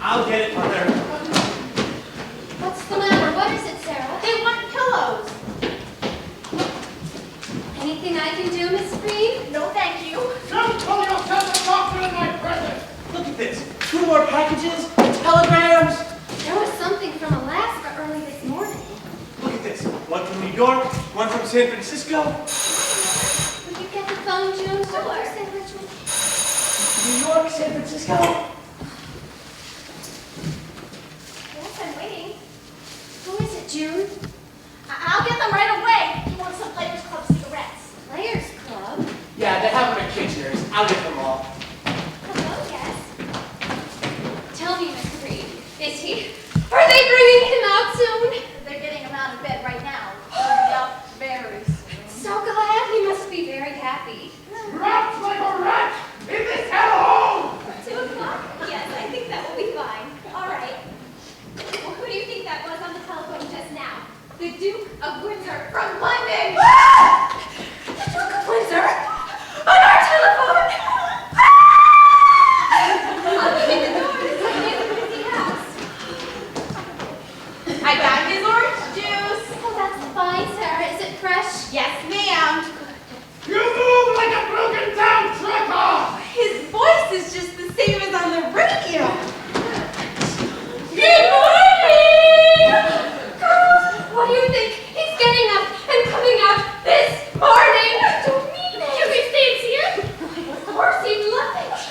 I'll get it, Mother. What's the matter? What is it, Sarah? They want pillows. Anything I can do, Miss Preen? No, thank you. Don't call yourself a doctor in my presence! Look at this. 2 more packages, telegrams. There was something from Alaska early this morning. Look at this. 1 from New York, 1 from San Francisco. Would you get the phone, June? Sure. New York, San Francisco. I'm waiting. Who is it, June? I'll get them right away. He wants some Players Club cigarettes. Players Club? Yeah, they have them at Kitchener's. I'll get them all. Hello, yes. Tell me, Miss Preen, is he? Are they bringing him out soon? They're getting him out of bed right now. He'll be out very soon. So glad. He must be very happy. Rats like a rat in this hellhole! 2 o'clock? Yes, I think that will be fine. All right. Well, who do you think that was on the telephone just now? The Duke of Windsor from London! The Duke of Windsor? On our telephone? I'll open the door. This is a busy house. I got his orange juice. Oh, that's fine, Sarah. Is it fresh? Yes, ma'am. You move like a broken down trucker! His voice is just the same as on the radio. Good morning! Girls, what do you think? He's getting up and coming out this morning. I don't mean it. You think he's here? Of course, he'd love it.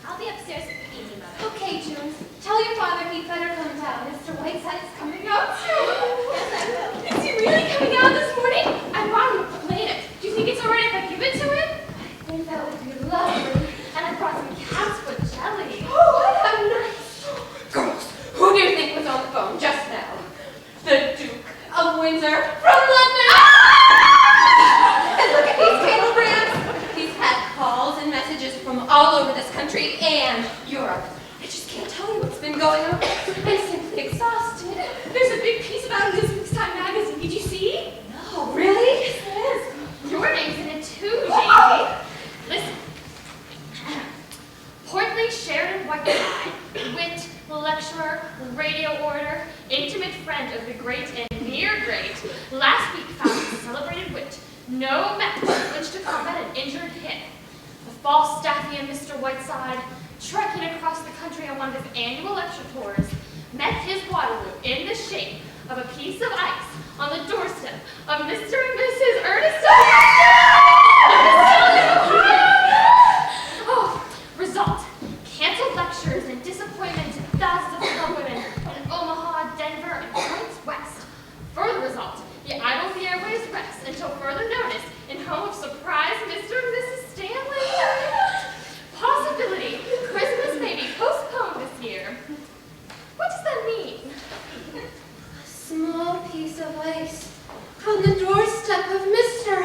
I'll be upstairs with the easy mother. Okay, June. Tell your father he'd better come down. Mr. Whiteside is coming out soon. Yes, I will. Is he really coming out this morning? I brought him a plate. Do you think it's alright if I give it to him? I think that would be lovely. And I brought some cats with jelly. Oh, how nice. Girls, who do you think was on the phone just now? The Duke of Windsor from London. Ah! And look at these cablegrams. He's had calls and messages from all over this country and Europe. I just can't tell you what's been going on. I'm simply exhausted. There's a big piece about it in this week's Time magazine. Did you see? No. Really? Yes, it is. Your name's in it too, Jamie. Listen. Portly Sheridan Whiteside, wit, lecturer, radio orator, intimate friend of the great and near great, last week found his celebrated wit no match with which to combat an injured hip. The Falstaffian Mr. Whiteside, trekking across the country on one of his annual lecture tours, met his Waterloo in the shape of a piece of ice on the doorstep of Mr. and Mrs. Earnest. Oh, result, canceled lectures and disappointment to thousands of club women in Omaha, Denver, and points west. Further result, the idle the airways rest until further notice in home of surprise Mr. and Mrs. Stanley. Possibility, Christmas may be postponed this year. What does that mean? A small piece of ice on the doorstep of Mr.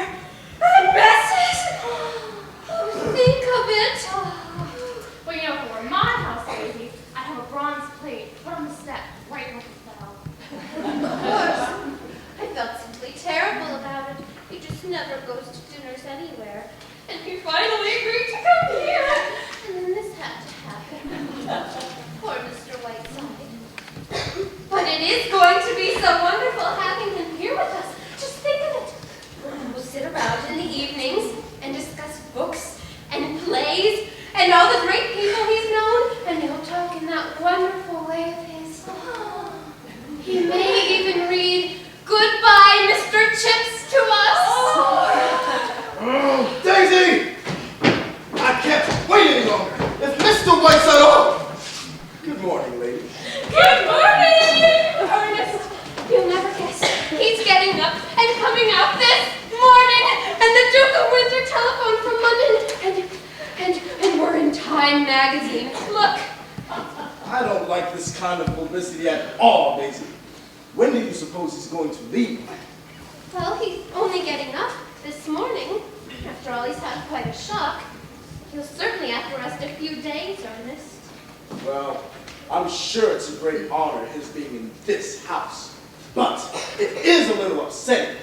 and Mrs. Think of it. Well, you know, if it were my house, baby, I'd have a bronze plate put on the step right where it fell. Of course. I felt simply terrible about it. He just never goes to dinners anywhere. And he finally agreed to come here. And then this had to happen. Poor Mr. Whiteside. But it is going to be so wonderful having him here with us. Just think of it. We'll sit around in the evenings and discuss books and plays and all the great people he's known, and he'll talk in that wonderful way of his. He may even read Goodbye, Mr. Chips to us. Oh, Daisy! I can't wait any longer. It's Mr. Whiteside on. Good morning, ladies. Good morning! Ernest, you'll never guess. He's getting up and coming out this morning, and the Duke of Windsor telephoned from London, and we're in Time magazine. Look. I don't like this kind of publicity at all, Daisy. When do you suppose he's going to leave? Well, he's only getting up this morning. After all, he's had quite a shock. He'll certainly have to rest a few days, Ernest. Well, I'm sure it's a great honor his being in this house. But it is a little upsetting.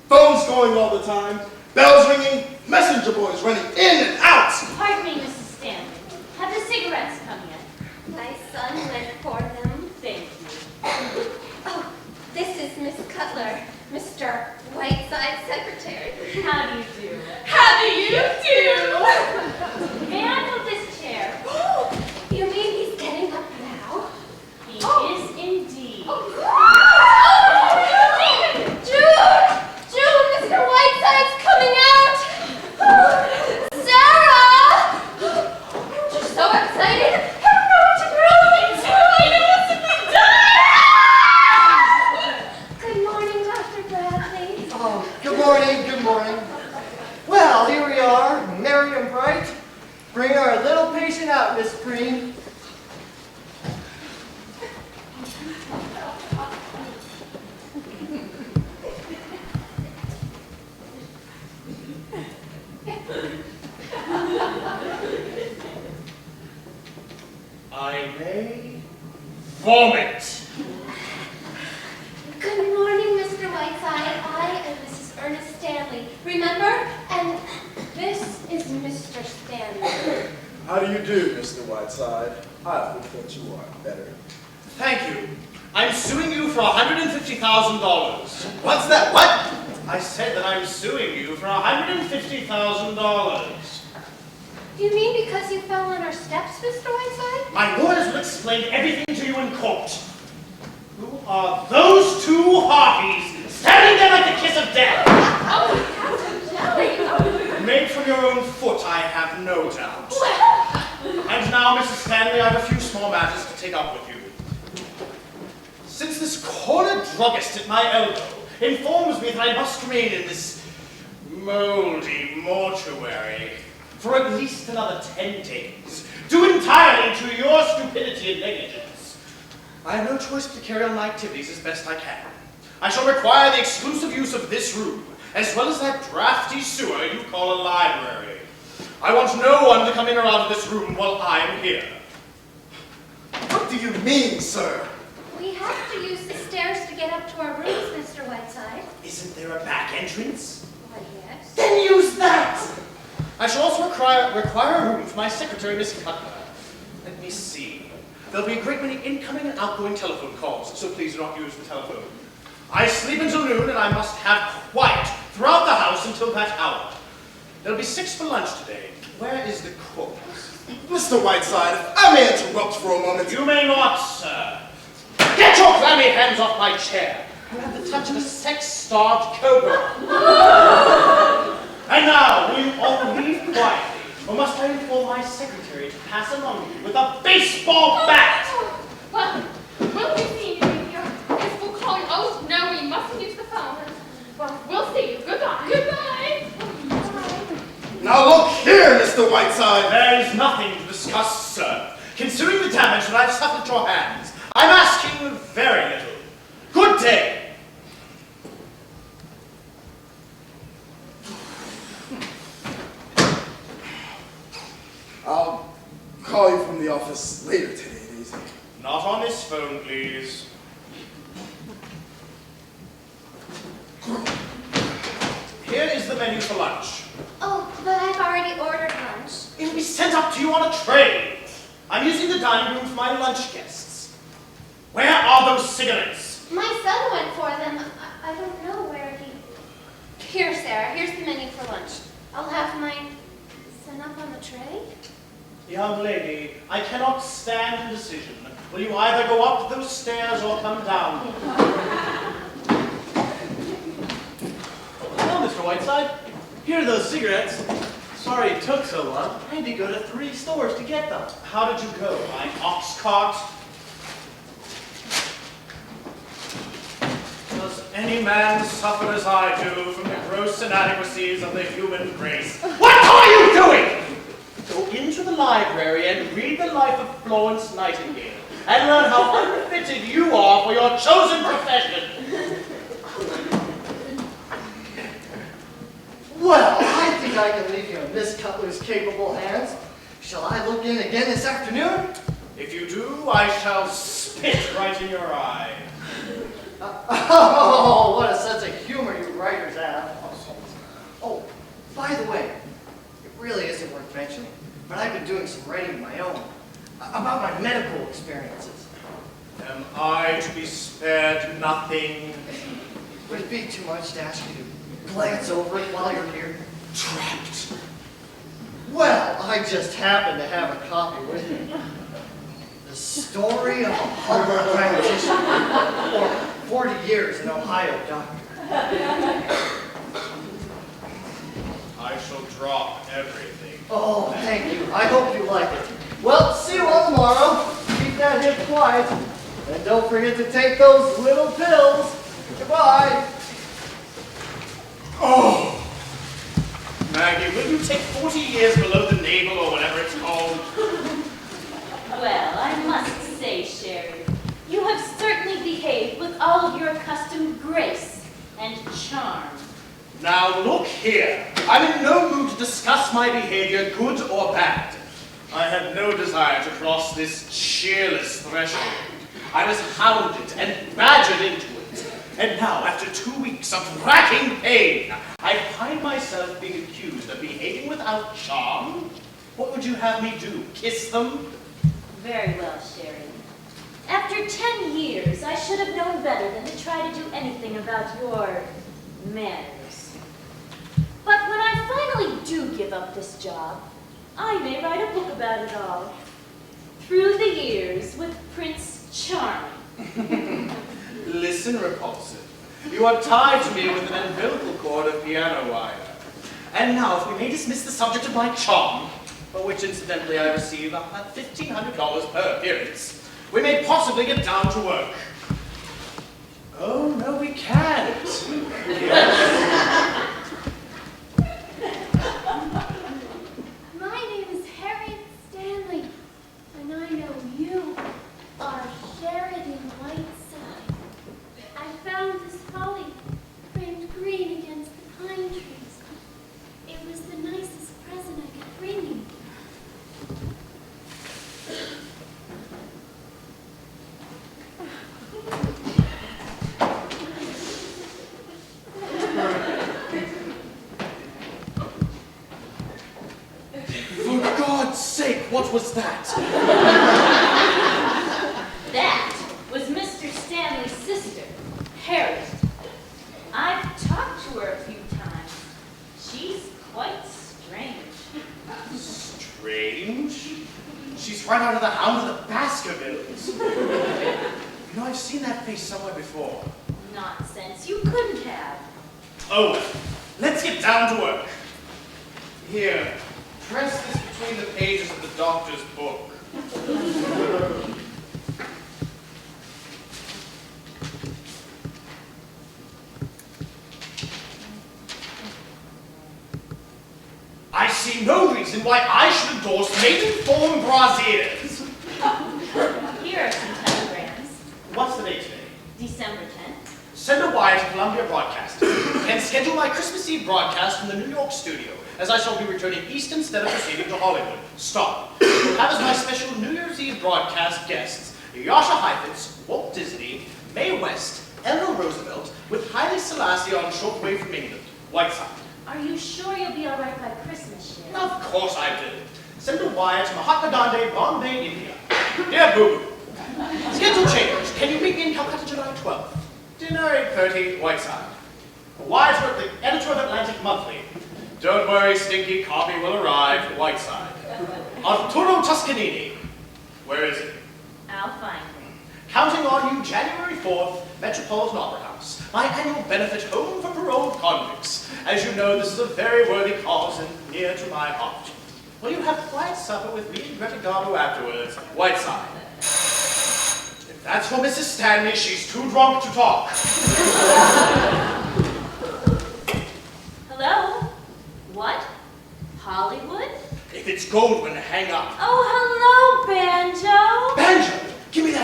Phones going all the time, bells ringing, messenger boys running in and out. Pardon me, Mrs. Stanley. Have the cigarettes come yet? My son went for them. Thank you. Oh, this is Miss Cutler, Mr. Whiteside secretary. How do you do? How do you do? May I move this chair? You mean he's getting up now? He is indeed. June, Mr. Whiteside's coming out. Sarah! You're so excited. I don't know what to do. Me too. I innocently died. Good morning, Dr. Bradley. Oh, good morning, good morning. Well, here we are, merry and bright. Bring our little patient out, Miss Preen. I may vomit. Good morning, Mr. Whiteside. I am Mrs. Ernest Stanley. Remember? And this is Mr. Stanley. How do you do, Mr. Whiteside? I would thought you are better. Thank you. I'm suing you for $150,000. What's that? What? I said that I'm suing you for $150,000. Do you mean because you fell on our steps, Mr. Whiteside? My lawyers will explain everything to you in court. Who are those two harpies standing there like the kiss of death? Made from your own foot, I have no doubt. And now, Mrs. Stanley, I have a few small matters to take up with you. Since this corner druggist at my elbow informs me that I must remain in this moldy mortuary for at least another 10 days, due entirely to your stupidity and negligence, I have no choice but to carry on my activities as best I can. I shall require the exclusive use of this room, as well as that drafty sewer you call a library. I want no one to come in or out of this room while I'm here. What do you mean, sir? We have to use the stairs to get up to our rooms, Mr. Whiteside. Isn't there a back entrance? Why, yes. Then use that! I shall also require a room for my secretary, Miss Cutler. Let me see. There'll be a great many incoming and outgoing telephone calls, so please do not use the telephone. I sleep until noon, and I must have quiet throughout the house until that hour. There'll be 6 for lunch today. Where is the cook? Mr. Whiteside, if I may interrupt for a moment. You may not, sir. Get your clammy hands off my chair. You have the touch of a sex-starved cobra. And now, will you all leave quietly, or must I inform my secretary to pass along you with a baseball bat? Well, will we see you here? If we'll call you. Oh, no, we mustn't use the phone. Well, we'll see you. Goodbye. Goodbye. Now look here, Mr. Whiteside. There is nothing to discuss, sir. Considering the damage that I've suffered at your hands, I'm asking very little. Good day. I'll call you from the office later today, Daisy. Not on this phone, please. Here is the menu for lunch. Oh, but I've already ordered lunch. It will be sent up to you on a tray. I'm using the dining room for my lunch guests. Where are those cigarettes? My son went for them. I don't know where he... Here, Sarah. Here's the menu for lunch. I'll have mine sent up on the tray. Young lady, I cannot stand indecision. Will you either go up those stairs or come down? Hello, Mr. Whiteside. Here are those cigarettes. Sorry it took so long. I had to go to 3 stores to get them. How did you go? By ox cart? Does any man suffer as I do from the gross inadequacies of the human race? What are you doing? Go into the library and read the life of Florence Nightingale. and learn how unfitted you are for your chosen profession. Well, I think I can leave you in Miss Cutler's capable hands. Shall I look in again this afternoon? If you do, I shall spit right in your eye. Oh, what a sense of humor you writers have. Oh, by the way, it really isn't worth mentioning, but I've been doing some writing of my own about my medical experiences. Am I to be spared nothing? Would it be too much to ask you to glance over it while you're here? Trapped. Well, I just happen to have a copy with me. The story of a humble practitioner, or 40 years an Ohio doctor. I shall drop everything. Oh, thank you. I hope you like it. Well, see you all tomorrow. Keep that hip quiet. And don't forget to take those little pills. Goodbye. Oh! Maggie, will you take 40 years below the navel or whatever it's called? Well, I must say, Sheridan, you have certainly behaved with all of your accustomed grace and charm. Now look here. I'm in no mood to discuss my behavior, good or bad. I had no desire to cross this cheerless threshold. I was hounded and badgered into it. And now, after 2 weeks of racking pain, I find myself being accused of behaving without charm. What would you have me do? Kiss them? Very well, Sheridan. After 10 years, I should have known better than to try to do anything about your manners. But when I finally do give up this job, I may write a book about it all. Through the Years with Prince Charming. Listen, repulsive. You are tied to me with an umbilical cord of piano wire. And now, if we may dismiss the subject of my charm, for which incidentally I receive about $1,500 per appearance, we may possibly get down to work. Oh, no, we can't. Yes. My name is Harriet Stanley, and I know you are Sheridan Whiteside. I found this holly framed green against the pine trees. It was the nicest present I could bring you. For God's sake, what was that? That was Mr. Stanley's sister, Harriet. I've talked to her a few times. She's quite strange. Strange? She's right out of the Hound of the Baskervilles. You know, I've seen that face somewhere before. Nonsense, you couldn't have. Oh, well, let's get down to work. Here, press this between the pages of the doctor's book. I see no reason why I should endorse maiden-form brasiers. Here are some telegrams. What's the date today? December 10th. Send a wire to Columbia Broadcasting and schedule my Christmas Eve broadcast from the New York studio, as I shall be returning east instead of proceeding to Hollywood. Stop. Have as my special New Year's Eve broadcast guests Yasha Heifetz, Walt Disney, Mae West, Eleanor Roosevelt, with Haile Selassie on shortwave from England. Whiteside. Are you sure you'll be all right by Christmas, Sheridan? Of course I will. Send a wire to Mahatma Gandhi, Bombay, India. Dear Boo Boo, schedule change. Can you meet me in Calcutta July 12th? Dinner 8:30, Whiteside. A wire to the editor of Atlantic Monthly. Don't worry, Stinky, copy will arrive, Whiteside. Arturo Toscanini. Where is it? I'll find him. Counting on you January 4th, Metropolitan Opera House. My annual benefit home for paroled convicts. As you know, this is a very worthy cause and near to my heart. Will you have quiet supper with me and Greta Garbo afterwards? Whiteside. If that's for Mrs. Stanley, she's too drunk to talk. Hello? What? Hollywood? If it's Goldwyn, hang up. Oh, hello, Banjo. Banjo! Give me that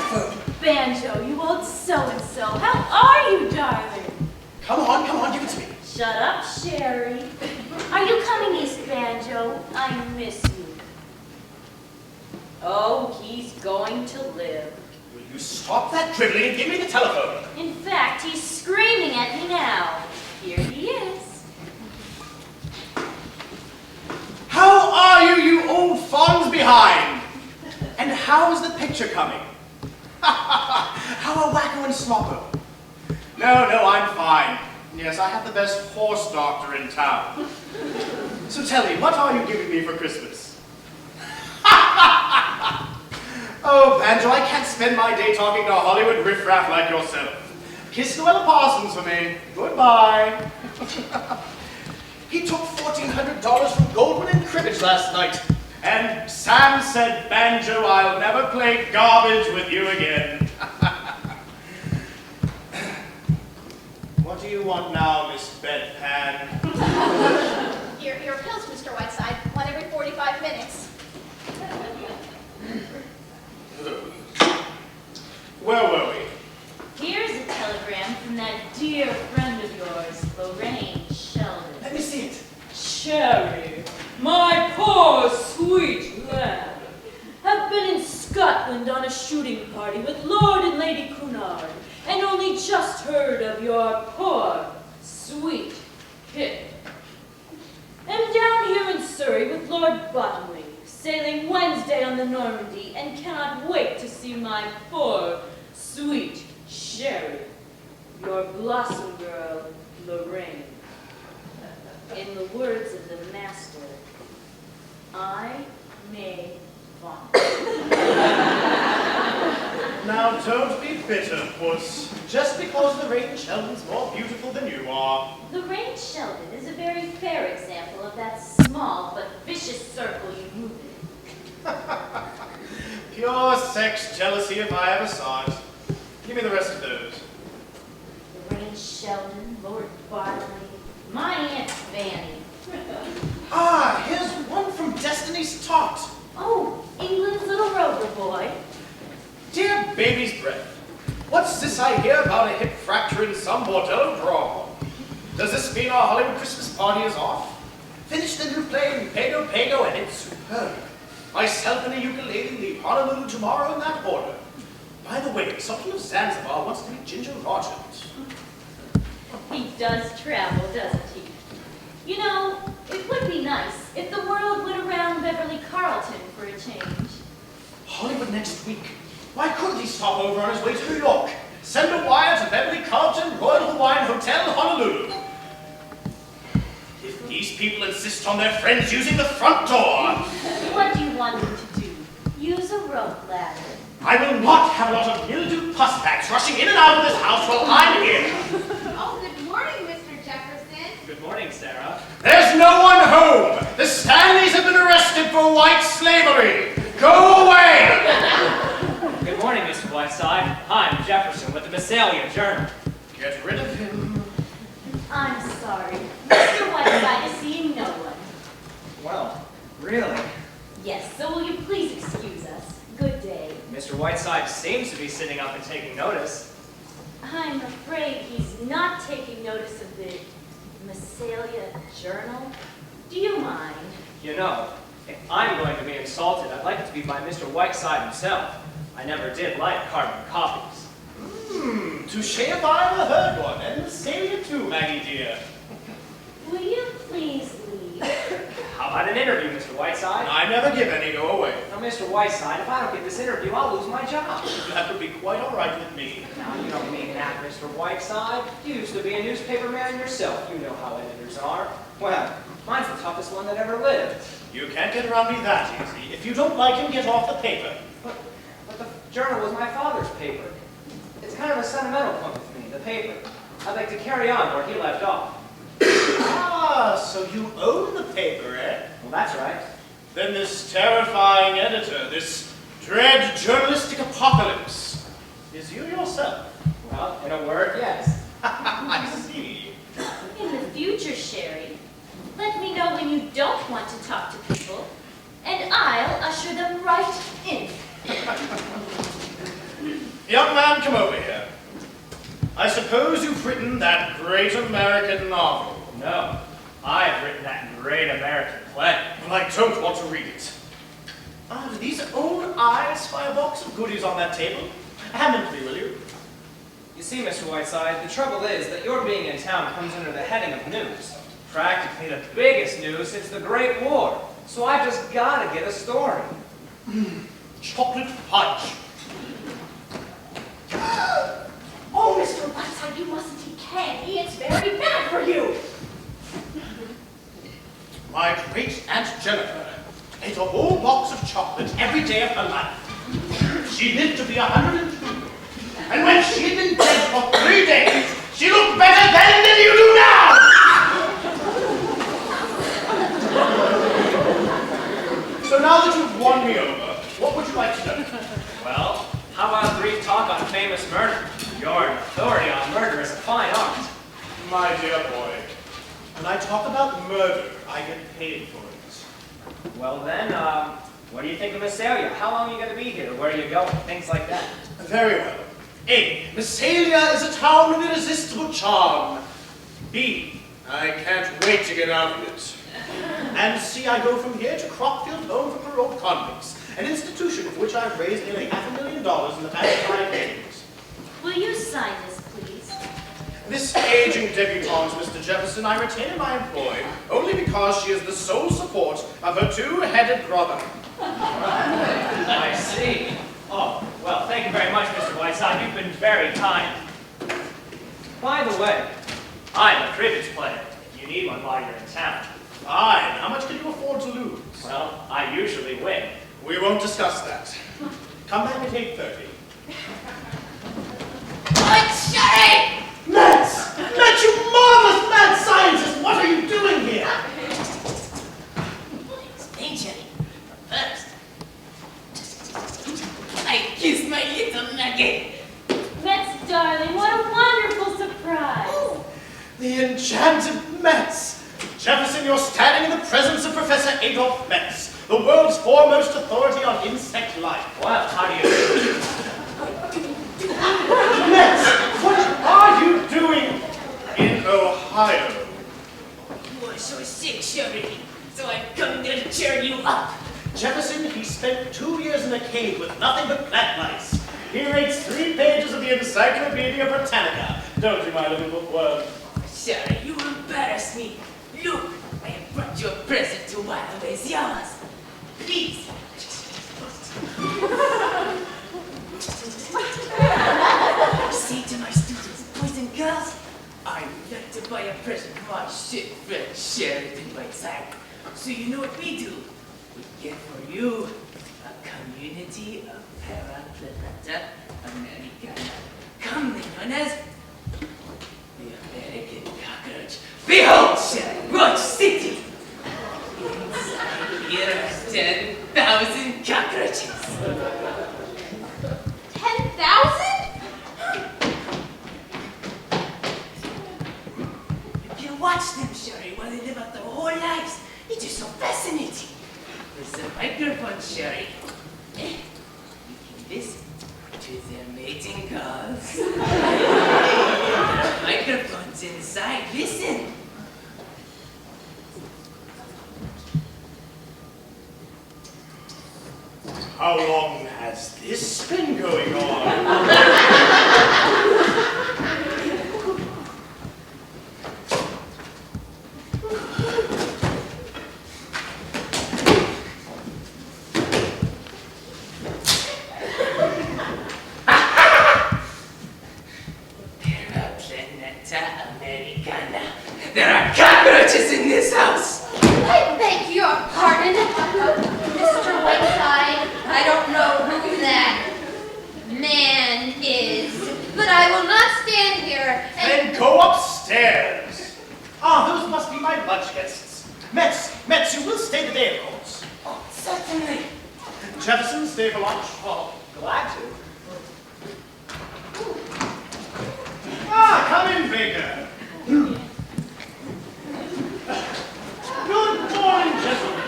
Come on, give it to me. Shut up, Sherry. Are you coming east, Banjo? I miss you. Oh, he's going to live. Will you stop that dribbling and give me the telephone? In fact, he's screaming at me now. Here he is. How are you old fawns behind? And how is the picture coming? How are Wacko and Sloppo? No, I'm fine. Yes, I have the best horse doctor in town. So tell me, what are you giving me for Christmas? Oh, Banjo, I can't spend my day talking to a Hollywood riffraff like yourself. Kiss Noella Parsons for me. Goodbye. He took $1,400 from Goldman in cribbage last night. And Sam said, Banjo, I'll never play garbage with you again. What do you want now, Miss Bedpan? Your pills, Mr. Whiteside. One every 45 minutes. Where were we? Here's a telegram from that dear friend of yours, Lorraine Sheldon. Let me see it. Sherry, my poor sweet lamb, have been in Scotland on a shooting party with Lord and Lady Cunard, and only just heard of your poor sweet Pip. Am down here in Surrey with Lord Bottomley, sailing Wednesday on the Normandy, and cannot wait to see my poor sweet Sherry, your blossom girl, Lorraine. In the words of the master, I may vomit. Now, don't be bitter, Puss. Just because Lorraine Sheldon's more beautiful than you are. Lorraine Sheldon is a very fair example of that small but vicious circle you move in. Pure sex jealousy if I ever saw it. Give me the rest of those. Lorraine Sheldon, Lord Bartley, my Aunt Fanny. Ah, here's one from Destiny's Tot. Oh, England's little rover boy. Dear baby's breath, what's this I hear about a hip fracture in some Bordeaux draw? Does this mean our Hollywood Christmas party is off? Finished the new play in Pago Pago and it's superb. Myself and a ukulele leave Honolulu tomorrow in that order. By the way, something of Zanzibar wants to meet Ginger Rogers. He does travel, doesn't he? You know, it would be nice if the world went around Beverly Carlton for a change. Hollywood next week. Why couldn't he stop over on his way to New York? Send a wire to Beverly Carlton, Royal Hawaiian Hotel, Honolulu. If these people insist on their friends using the front door. What do you want them to do? Use a rope ladder. I will not have a lot of mildew pussbacks rushing in and out of this house while I'm here. Oh, good morning, Mr. Jefferson. Good morning, Sarah. There's no one home. The Stanleys have been arrested for white slavery. Go away. Good morning, Mr. Whiteside. I'm Jefferson with the Visalia Journal. Get rid of him. I'm sorry. Mr. Whiteside is seeing no one. Well, really? Yes, so will you please excuse us? Good day. Mr. Whiteside seems to be sitting up and taking notice. I'm afraid he's not taking notice of the Visalia Journal. Do you mind? You know, if I'm going to be insulted, I'd like it to be by Mr. Whiteside himself. I never did like carbon copies. Touche if I ever heard one, and Visalia too, Maggie dear. Will you please leave? How about an interview, Mr. Whiteside? I never give any, go away. Now, Mr. Whiteside, if I don't get this interview, I'll lose my job. That would be quite all right with me. Now, you don't mean that, Mr. Whiteside. You used to be a newspaper man yourself. You know how editors are. Well, mine's the toughest one that ever lived. You can't get around me that easy. If you don't like him, get off the paper. But the journal was my father's paper. It's kind of a sentimental point with me, the paper. I'd like to carry on where he left off. Ah, so you own the paper, eh? Well, that's right. Then this terrifying editor, this dread journalistic apocalypse, is you yourself. Well, in a word, yes. I see. In the future, Sherry, let me know when you don't want to talk to people, and I'll usher them right in. Young man, come over here. I suppose suppose you've written that great American novel. No, I've written that great American play. Well, I don't want to read it. Do these own eyes spy a box of goodies on that table? Hand them to me, will you? You see, Mr. Whiteside, the trouble is that your being in town comes under the heading of news. Practically the biggest news since the Great War. So I just gotta get a story. Chocolate fudge. Oh, Mr. Whiteside, you mustn't eat candy. It's very bad for you. My great-aunt Jennifer ate a whole box of chocolate every day of her life. She lived to be 102. And when she'd been dead for 3 days, she looked better then than you do now! So now that you've won me over, what would you like to know? Well, how about a brief talk on famous murder? You're an authority on murder is a fine art. My dear boy, when I talk about murder, I get paid for it. Well then, what do you think of Massalia? How long are you going to be here? Where are you going? Things like that. Very well. A. Massalia is a town of irresistible charm. B. I can't wait to get out of it. And C. I go from here to Crockfield Home for Paroled Convicts, an institution for which I've raised nearly $500,000 in the past 5 years. Will you sign this, please? This aging debutante, Mr. Jefferson, I retain in my employ only because she is the sole support of her two-headed brother. I see. Oh, well, thank you very much, Mr. Whiteside. You've been very kind. By the way, I'm a cribbage player. If you need one while you're in town. Fine. How much can you afford to lose? Well, I usually win. We won't discuss that. Come back at 8:30. Good Sherry! Metz! Metz, you marvelous mad scientist! What are you doing here? Benjamin, first, I kiss my little nugget. Metz, darling, what a wonderful surprise. The enchanted Metz! Jefferson, you're standing in the presence of Professor Adolf Metz, the world's foremost authority on insect life. Well, how do you do? Metz, what are you doing in Ohio? You are so sick, Sheridan, so I've come to cheer you up. Jefferson, he spent 2 years in a cave with nothing but plant lice. He reads 3 pages of the Encyclopedia Britannica. Don't you, my little bookworm? Sheridan, you embarrass me. Look, I have brought you a present to while away Yamas. Please. Say to my students, boys and girls, I would like to buy a present for my shit friend Sheridan Whiteside. So you know what we do? We get for you a community of Paraplaneta Americana, commonly known as the American cockroach. Behold, Sheridan, Roach City! Inside here are 10,000 cockroaches. 10,000? You can watch them, Sherry, while they live out their whole lives. It is so fascinating. There's a microphone, Sherry. You can listen to their mating calls. There are microphones inside. Listen. How long has this been going on? Paraplaneta Americana. There are cockroaches in this house. I beg your pardon, Mr. Whiteside. I don't know who that man is, but I will not stand here and... Then go upstairs. Ah, those must be my lunch guests. Metz, you will stay the day, of course. Oh, certainly. Jefferson, stay for lunch. Oh, glad to. Ah, come in, Baker. Good morning, gentlemen.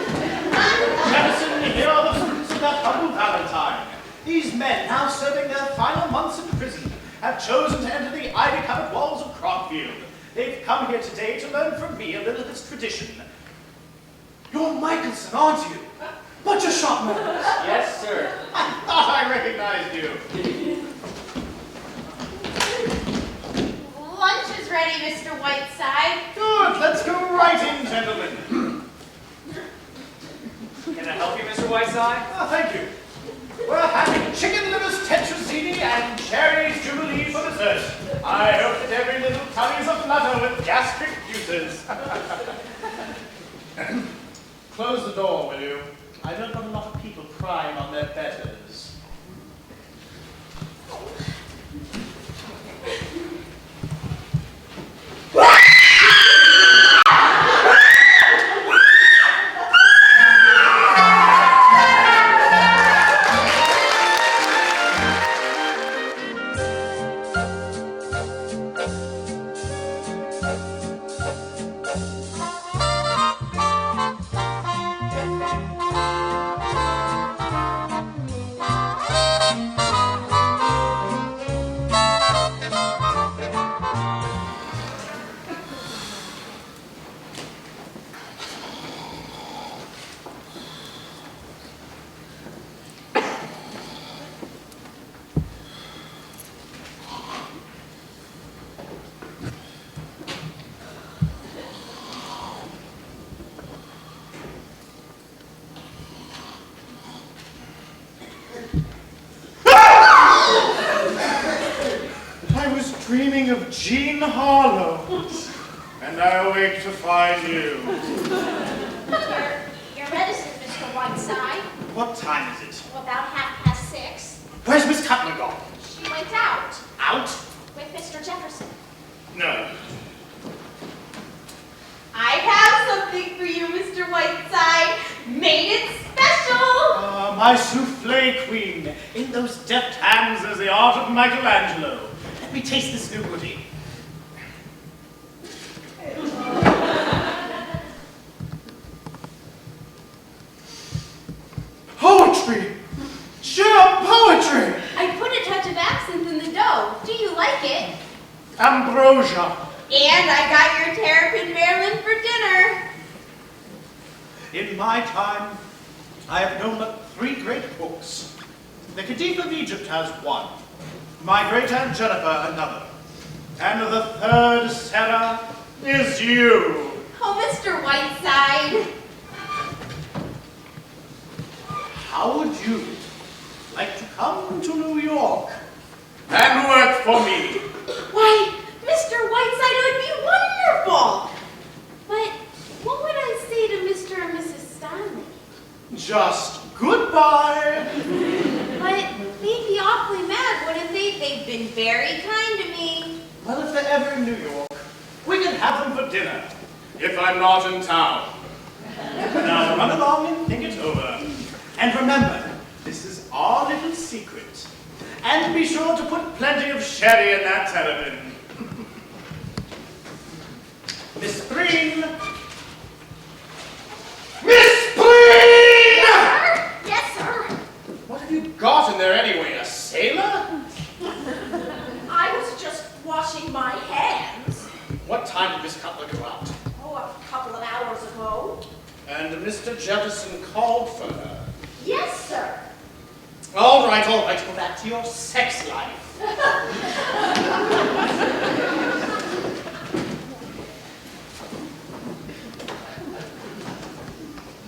Jefferson, here are the fruits of that humble Valentine. These men, now serving their final months in prison, have chosen to enter the ivy-covered they've come here today to learn from me a little of this tradition. You're Michelson, aren't you? Butcher shop man. Yes, sir. I thought I recognized you. Lunch is ready, Mr. Whiteside. Good. Let's go right in, gentlemen. Can I help you, Mr. Whiteside? Oh, thank you. We're having chicken livers tetrazzini and cherries jubilee for dessert. I hope that every little tummy's aflutter with gastric juices. Close the door, will you? I don't want a lot of people crying on their betters. Dreaming of Jean Harlow, and I awake to find you. Your medicine, Mr. Whiteside. What time is it? About 6:30. Where's Miss Cutler gone? She went out Out? with Mr. Jefferson. No. I have something for you, Mr. Whiteside. Made it special. My souffle queen. In those deft hands there's the art of Michelangelo. Let me taste this new goodie. Poetry! Sheer poetry! I put a touch of absinthe in the dough. Do you like it? Ambrosia. And I got your terrapin Maryland for dinner. In my time, I have known but 3 great books. The Khedive of Egypt has one. My great-aunt Jennifer, another. And the 3rd, Sarah, is you. Oh, Mr. Whiteside. How would you like to come to New York and work for me? Why, Mr. Whiteside, it would be wonderful. But what would I say to Mr. and Mrs. Stanley? Just goodbye. But they'd be awfully mad, wouldn't they? They've been very kind to me. Well, if they're ever in New York, we can have them for dinner, if I'm not in town. Now run along and think it over. And remember, this is our little secret. And be sure to put plenty of sherry in that terrapin. Miss Preen! Miss Preen! Yes, sir. What have you got in there anyway, a sailor? I was just washing my hands. What time did Miss Cutler go out? Oh, a couple of hours ago. And Mr. Jefferson called for her. Yes, sir. All right, go back to your sex life.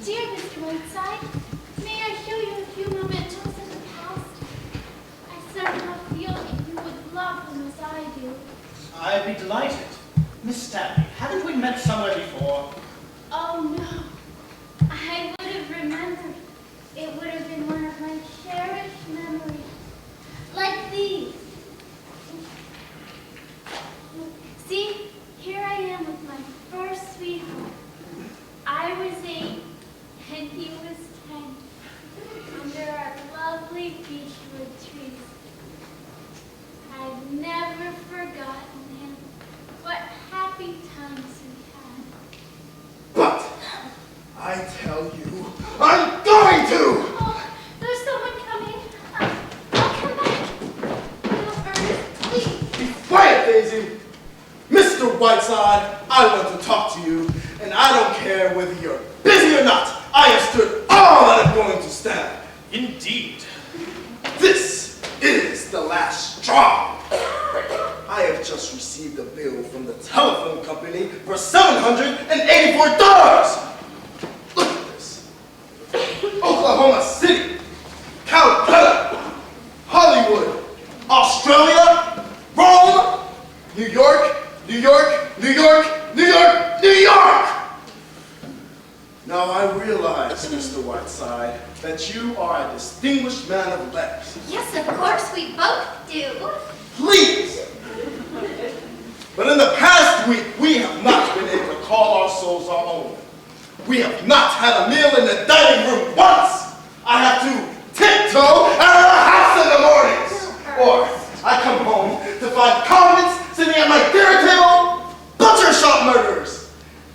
Dear Mr. Whiteside, may I show you a few mementos of the past? I somehow feel that you would love them as I do. I'd be delighted. Miss Stanley, haven't we met somewhere before? Oh, no. I would have remembered. It would have been one of my cherished memories. Like these. See, here I am with my first sweetheart. I was 8, and he was 10, under our lovely beechwood trees. I've never forgotten him. What happy times we had. But I tell you, I'm going to! Oh, there's someone coming. I'll come back. No, Ernest, please. Be quiet, Daisy! Mr. Whiteside, I want to talk to you, and I don't care whether you're busy or not. I have stood all that I'm going to stand. Indeed. This is the last straw. I have just received a bill from the telephone company for $784. Look at this. Oklahoma City, Calcutta, Hollywood, Australia, Rome, New York, New York, New York, New York, New York! Now I realize, Mr. Whiteside, that you are a distinguished man of letters. Yes, of course, we both do. Please! But in the past week, we have not been able to call our souls our own. We have not had a meal in the dining room once. I have to tiptoe out of the house in the mornings. Or I come home to find convicts sitting at my dinner table, butcher shop murderers,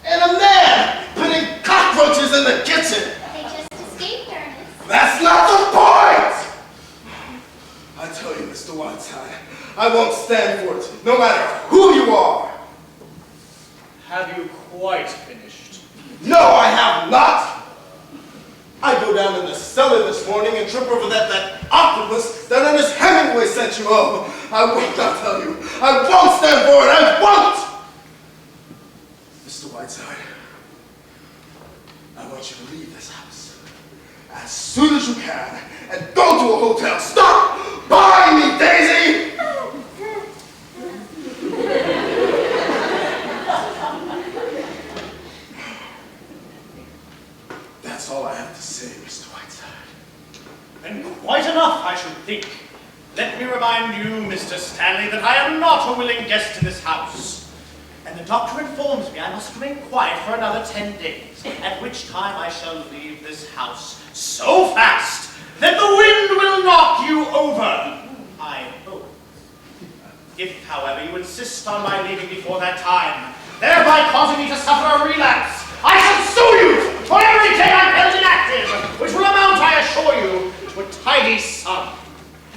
and a man putting cockroaches in the kitchen. They just escaped, Ernest. That's not the point! I tell you, Mr. Whiteside, I won't stand for it, no matter who you are. Have you quite finished? No, I have not. I go down in the cellar this morning and trip over that octopus that Ernest Hemingway sent you. Oh, I won't, I'll tell you. I won't stand for it, I won't! Mr. Whiteside, I want you to leave this house as soon as you can and go to a hotel. Stop buying me, Daisy! That's all I have to say, Mr. Whiteside. And quite enough, I should think. Let me remind you, Mr. Stanley, that I am not a willing guest in this house. And the doctor informs me I must remain quiet for another 10 days, at which time I shall leave this house so fast that the wind will knock you over. I hope. If, however, you insist on my leaving before that time, thereby causing me to suffer a relapse, I shall sue you for every day I'm held inactive, which will amount, I assure you, to a tidy sum.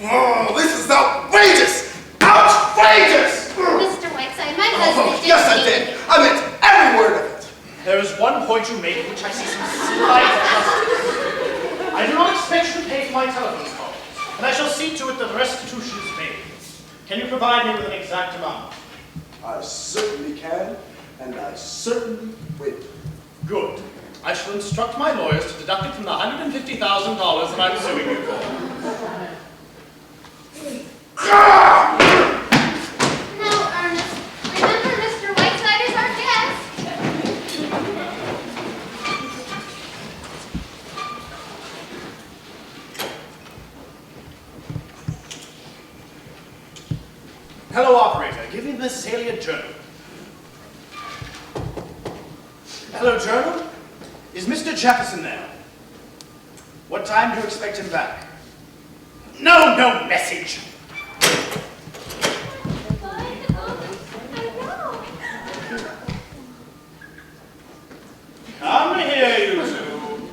Oh, this is outrageous! Outrageous! Mr. Whiteside, my husband didn't Yes, I mean did. it. I meant every word of it. There is one point you make which I see some slight justice. I do not expect you to pay for my telephone call, and I shall see to it that the restitution is made. Can you provide me with an exact amount? I certainly can, and I certainly will. Good. I shall instruct my lawyers to deduct it from the $150,000 that I'm suing you for. No, Ernest. Remember, Mr. Whiteside is our guest. Hello, operator. Give me the salient journal. Hello, journal. Is Mr. Jefferson there? What time do you expect him back? No message. Come here, you two.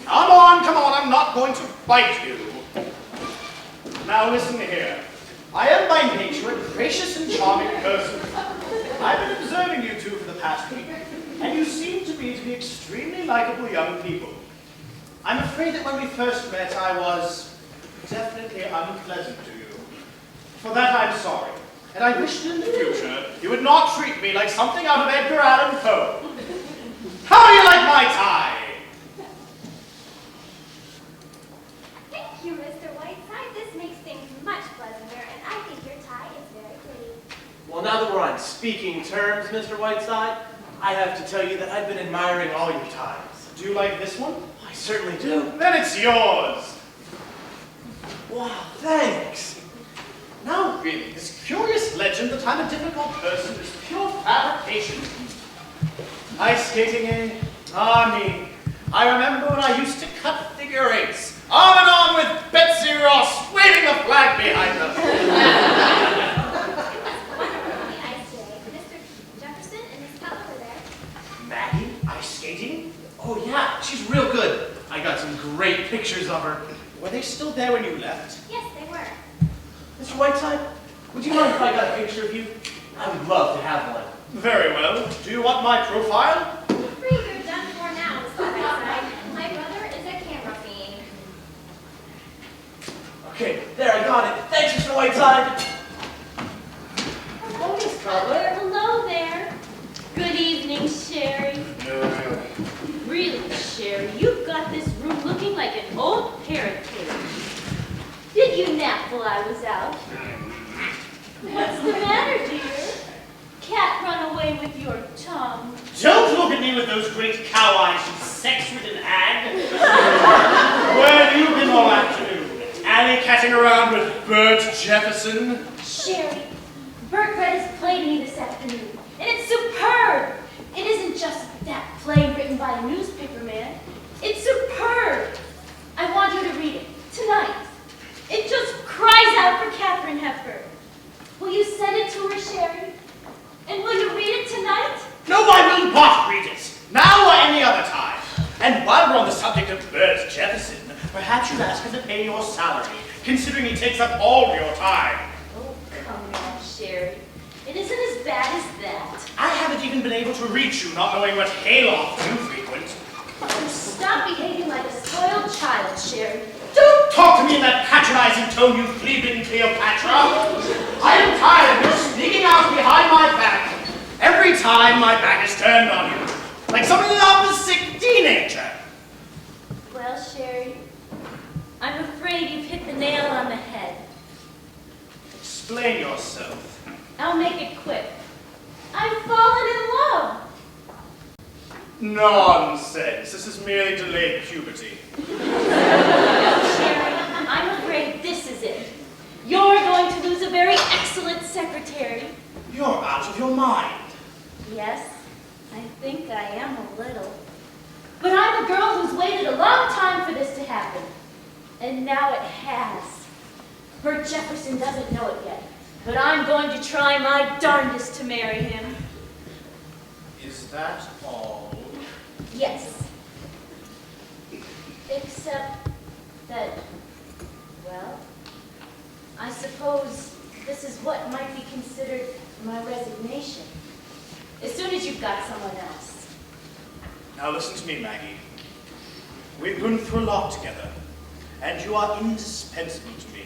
Come on, I'm not going to bite you. Now listen here. I am by nature a gracious and charming person. I've been observing you two for the past week, and you seem to me to be extremely likable young people. I'm afraid that when we first met, I was definitely unpleasant to you. For that, I'm sorry, and I wish that in the future you would not treat me like something out of Edgar Allan Poe. How do you like my tie? Thank you, Mr. Whiteside. This makes things much pleasanter, and I think your tie is very pretty. Well, now that we're on speaking terms, Mr. Whiteside, I have to tell you that I've been admiring all your ties. Do you like this one? I certainly do. Then it's yours. Wow, thanks. Now really, this curious legend that I'm a difficult person is pure fabrication. Ice skating, eh? Ah, me. I remember when I used to cut figure eights, arm in arm with Betsy Ross, waving the flag behind us. Wonderful the ice today. Mr. Jefferson and Miss Cutler were there. Maggie, ice skating? Oh yeah, she's real good. I got some great pictures of her. Were they still there when you left? Yes, they were. Mr. Whiteside, would you mind if I got a picture of you? I would love to have one. Very well. Do you want my profile? Free, you're done for now, Mr. Whiteside. My brother is a camera fiend. Okay, there, I got it. Thanks, Mr. Whiteside. Hello, Miss Cutler. Hello there. Good evening, Sherry. Really, Sherry, you've got this room looking like an old parrot cage. Did you nap while I was out? What's the matter, dear? Cat run away with your tongue. Don't look at me with those great cow eyes, you sex-ridden hag. Where have you been all afternoon? Alley-catting around with Bert Jefferson? Sherry, Bert read his play to me this afternoon, and it's superb. It isn't just that play written by a newspaper man. It's superb. I want you to read it tonight. It just cries out for Catherine Hepburn. Will you send it to her, Sherry? And will you read it tonight? No, I will not read it. Now or any other time. And while we're on the subject of Bert Jefferson, perhaps you'd ask him to pay your salary, considering he takes up all your time. Oh, come now, Sherry. It isn't as bad as that. I haven't even been able to reach you, not knowing what hayloft you frequent. Oh, stop behaving like a spoiled child, Sherry. Don't talk to me in that patronizing tone, you flea-bitten Cleopatra. I am tired of you sneaking out behind my back every time my back is turned on you, like some lovesick teenager. Well, Sherry, I'm afraid you've hit the nail on the head. Explain yourself. I'll make it quick. I've fallen in love. Nonsense. This is merely delayed puberty. Sherry, I'm afraid this is it. You're going to lose a very excellent secretary. You're out of your mind. Yes, I think I am a little. But I'm a girl who's waited a long time for this to happen. And now it has. Bert Jefferson doesn't know it yet, but I'm going to try my darndest to marry him. Is that all? Yes. Except that, well, I suppose this is what might be considered my resignation. As soon as you've got someone else. Now listen to me, Maggie. We've been through a lot together, and you are indispensable to me.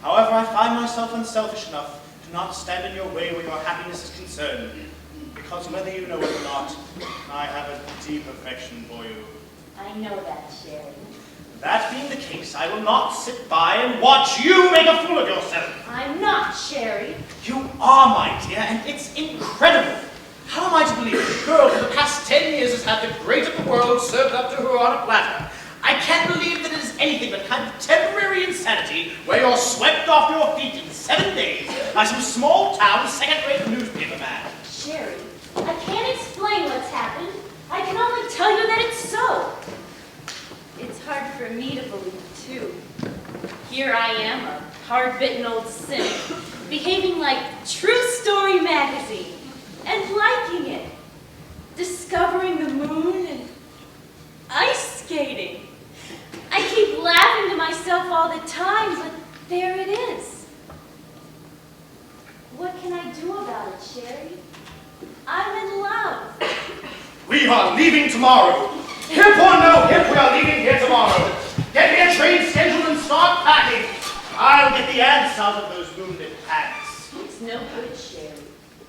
However, I find myself unselfish enough to not stand in your way where your happiness is concerned, because whether you know it or not, I have a deep affection for you. I know that, Sherry. That being the case, I will not sit by and watch you make a fool of yourself. I'm not, Sherry. You are, my dear, and it's incredible. How am I to believe that a girl for the past 10 years has had the great of the world served up to her on a platter? I can't believe that it is anything but kind of temporary insanity where you're swept off your feet in 7 days by some small-town, second-rate newspaper man. Sherry, I can't explain what's happened. I can only tell you that it's so. It's hard for me to believe, too. Here I am, a hard-bitten old cynic, behaving like True Story magazine, and liking it. Discovering the moon and ice skating. I keep laughing to myself all the time, but there it is. What can I do about it, Sherry? I'm in love. We are leaving tomorrow. Hip or no hip, we are leaving here tomorrow. Get me a train schedule and start packing. I'll get the ants out of those moonlit pants. It's no good, Sherry.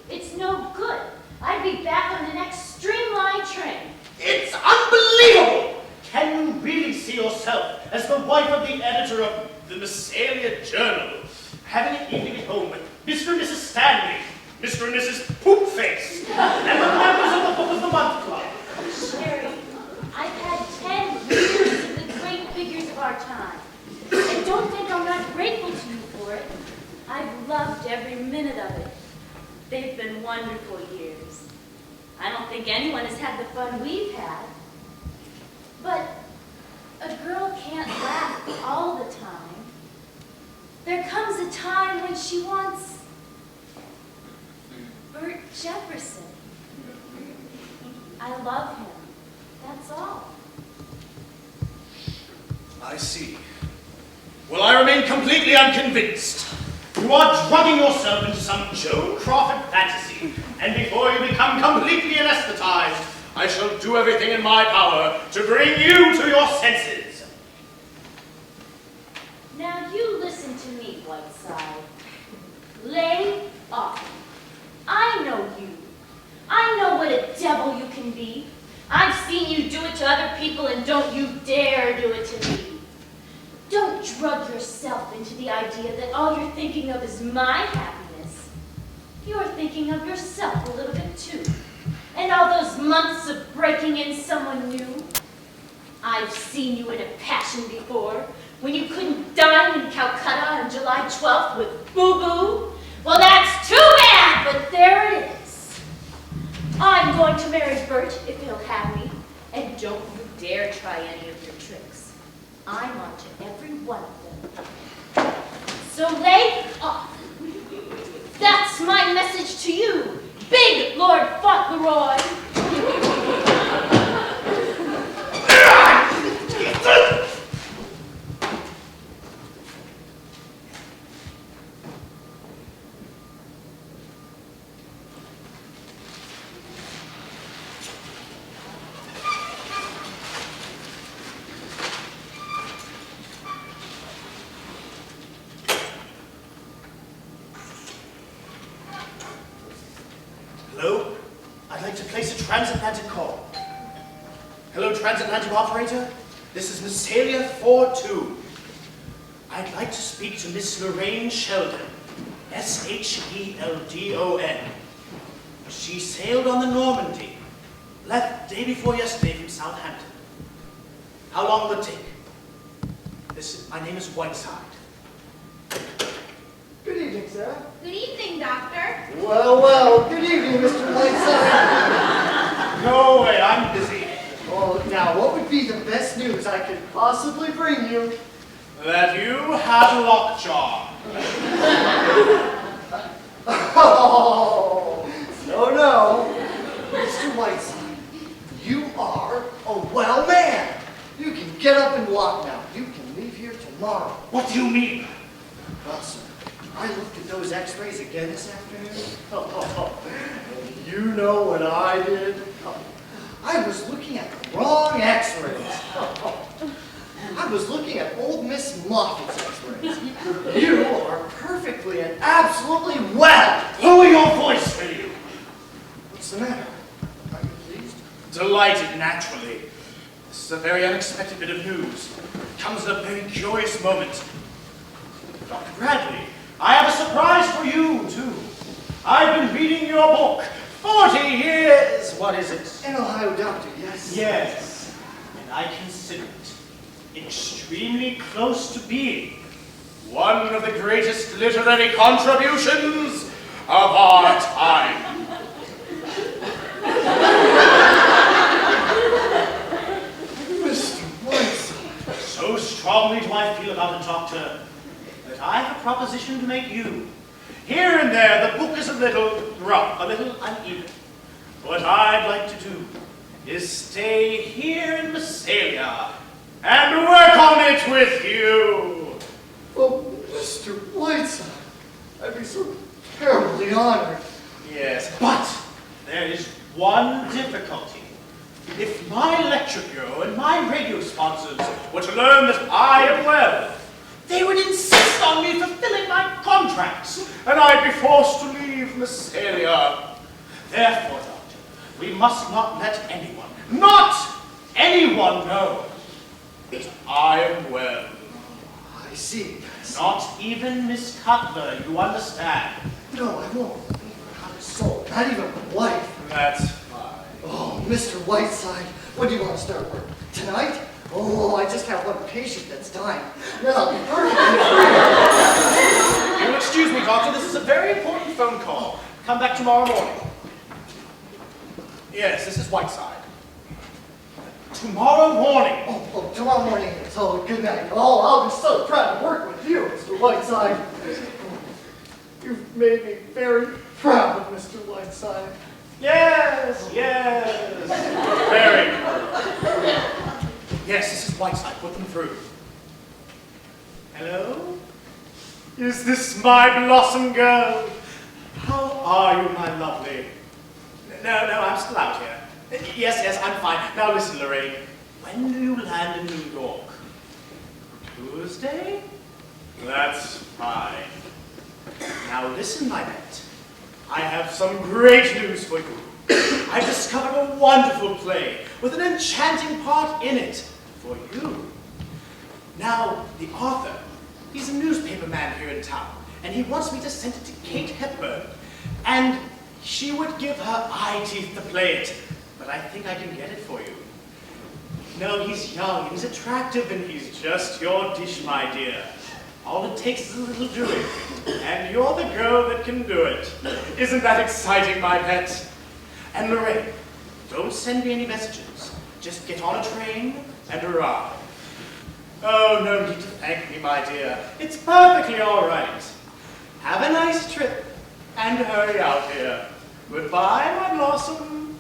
It's no good. I'd be back on the next streamline train. It's unbelievable! Can you really see yourself as the wife of the editor of the Massalia Journal, having an evening at home with Mr. and Mrs. Stanley, Mr. and Mrs. Poopface, and the members of the Book of the Month Club? Sherry, I've had 10 years of the great figures of our time. And don't think I'm not grateful to you for it. I've loved every minute of it. They've been wonderful years. I don't think anyone has had the fun we've had. But a girl can't laugh all the time. There comes a time when she wants Bert Jefferson. I love him. That's all. I see. Well, I remain completely unconvinced. You are drugging yourself into some Joan Crawford fantasy, And before you become completely anesthetized, I shall do everything in my power to bring you to your senses. Now you listen to me, Whiteside. Lay off. I know you. I know what a devil you can be. I've seen you do it to other people, and don't you dare do it to me. Don't drug yourself into the idea that all you're thinking of is my happiness. You're thinking of yourself a little bit too. And all those months of breaking in someone new. I've seen you in a passion before, when you couldn't dine in Calcutta on July 12th with Boo-Boo. Well, that's too bad, but there it is. I'm going to marry Bert if he'll have me, and don't you dare try any of your tricks. I'm on to every one of them. So lay off. That's my message to you, big Lord Fauntleroy. Hello? I'd like to place a transatlantic call. Hello, transatlantic operator? This is Miss Celia 42. I'd like to speak to Miss Lorraine Sheldon, S-H-E-L-D-O-N. She sailed on the Normandy, left day before yesterday from Southampton. How long will it take? My name is Whiteside. Good evening, sir. Good evening, Doctor. Well, well, good evening, Mr. Whiteside. Go away, I'm busy. Oh, now, what would be the best news I could possibly bring you? That you had lockjaw. Oh, no. Mr. Whiteside, you are a well man. You can get up and walk now. You can leave here tomorrow. What do you mean? Well, sir, I looked at those x-rays again this afternoon. And you know what I did? I was looking at the wrong x-rays. I was looking at old Miss Moffat's x-rays. You are perfectly and absolutely well. Lower your voice, will you? What's the matter? Are you pleased? Delighted, naturally. This is a very unexpected bit of news. It comes at a very curious moment. Dr. Bradley, I have a surprise for you, too. I've been reading your book. 40 years, what is it? An Ohio doctor, yes? Yes, and I consider it extremely close to being one of the greatest literary contributions of our time. Mr. Whiteside. So strongly do I feel about it, Doctor, that I have a proposition to make you. Here and there, the book is a little rough, a little uneven. What I'd like to do is stay here in Massalia and work on it with you. Oh, Mr. Whiteside, I'd be so terribly honored. Yes, but there is one difficulty. If my lecture bureau and my radio sponsors were to learn that I am well, they would insist on me fulfilling my contracts, and I'd be forced to leave Massalia. Therefore, Doctor, we must not let anyone know that I am well. I see. Not even Miss Cutler, you understand? No, I won't. Not a soul. Not even my wife. That's fine. Oh, Mr. Whiteside, when do you want to start work? Tonight? Oh, I just have one patient that's dying. Then I'll be perfectly free. You'll excuse me, Doctor, this is a very important phone call. Come back tomorrow morning. Yes, this is Whiteside. Tomorrow morning. Oh, tomorrow morning. So, good night. Oh, I'll be so proud to work with you, Mr. Whiteside. You've made me very proud of Mr. Whiteside. Yes. Very good. Yes, this is Whiteside. Put them through. Hello? Is this my blossom girl? How are you, my lovely? No, I'm still out here. Yes, I'm fine. Now listen, Lorraine. When do you land in New York? Tuesday? That's fine. Now listen, my pet. I have some great news for you. I've discovered a wonderful play with an enchanting part in it for you. Now, the author, he's a newspaper man here in town, and he wants me to send it to Kate Hepburn. And she would give her eye teeth to play it, but I think I can get it for you. No, he's young, he's attractive, and he's just your dish, my dear. All it takes is a little doing, and you're the girl that can do it. Isn't that exciting, my pet? And Lorraine, don't send me any messages. Just get on a train and arrive. Oh, no need to thank me, my dear. It's perfectly all right. Have a nice trip, and hurry out here. Goodbye, my blossom.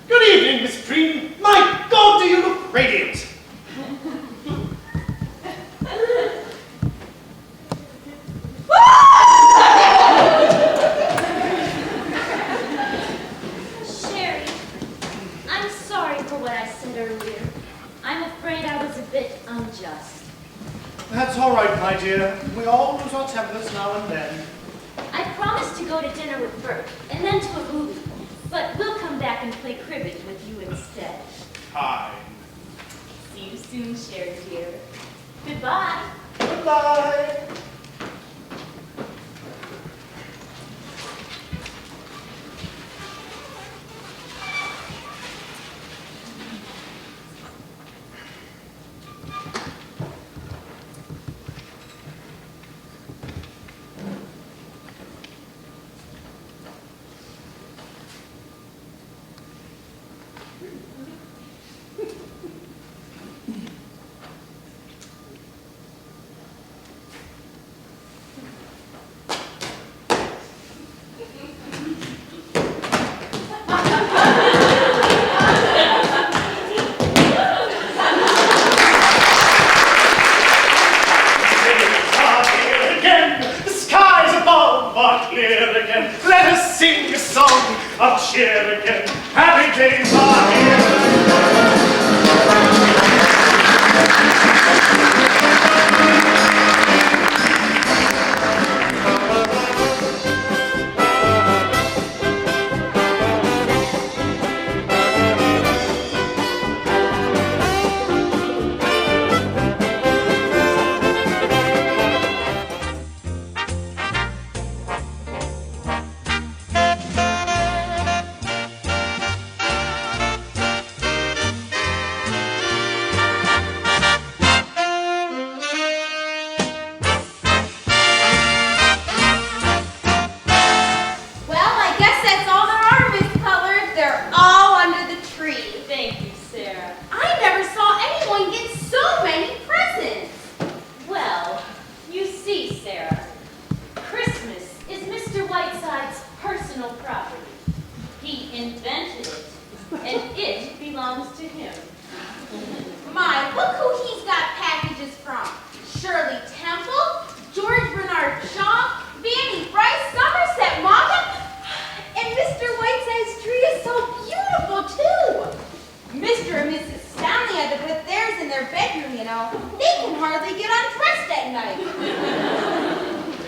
Good evening, Miss Preen. My God, do you look radiant. Sherry, I'm sorry for what I said earlier. I'm afraid I was a bit unjust. That's all right, my dear. We all lose our tempers now and then. I promised to go to dinner with Bert, and then to a movie. But we'll come back and play cribbage with you instead. Fine. See you soon, Sherry dear. Goodbye. Goodbye.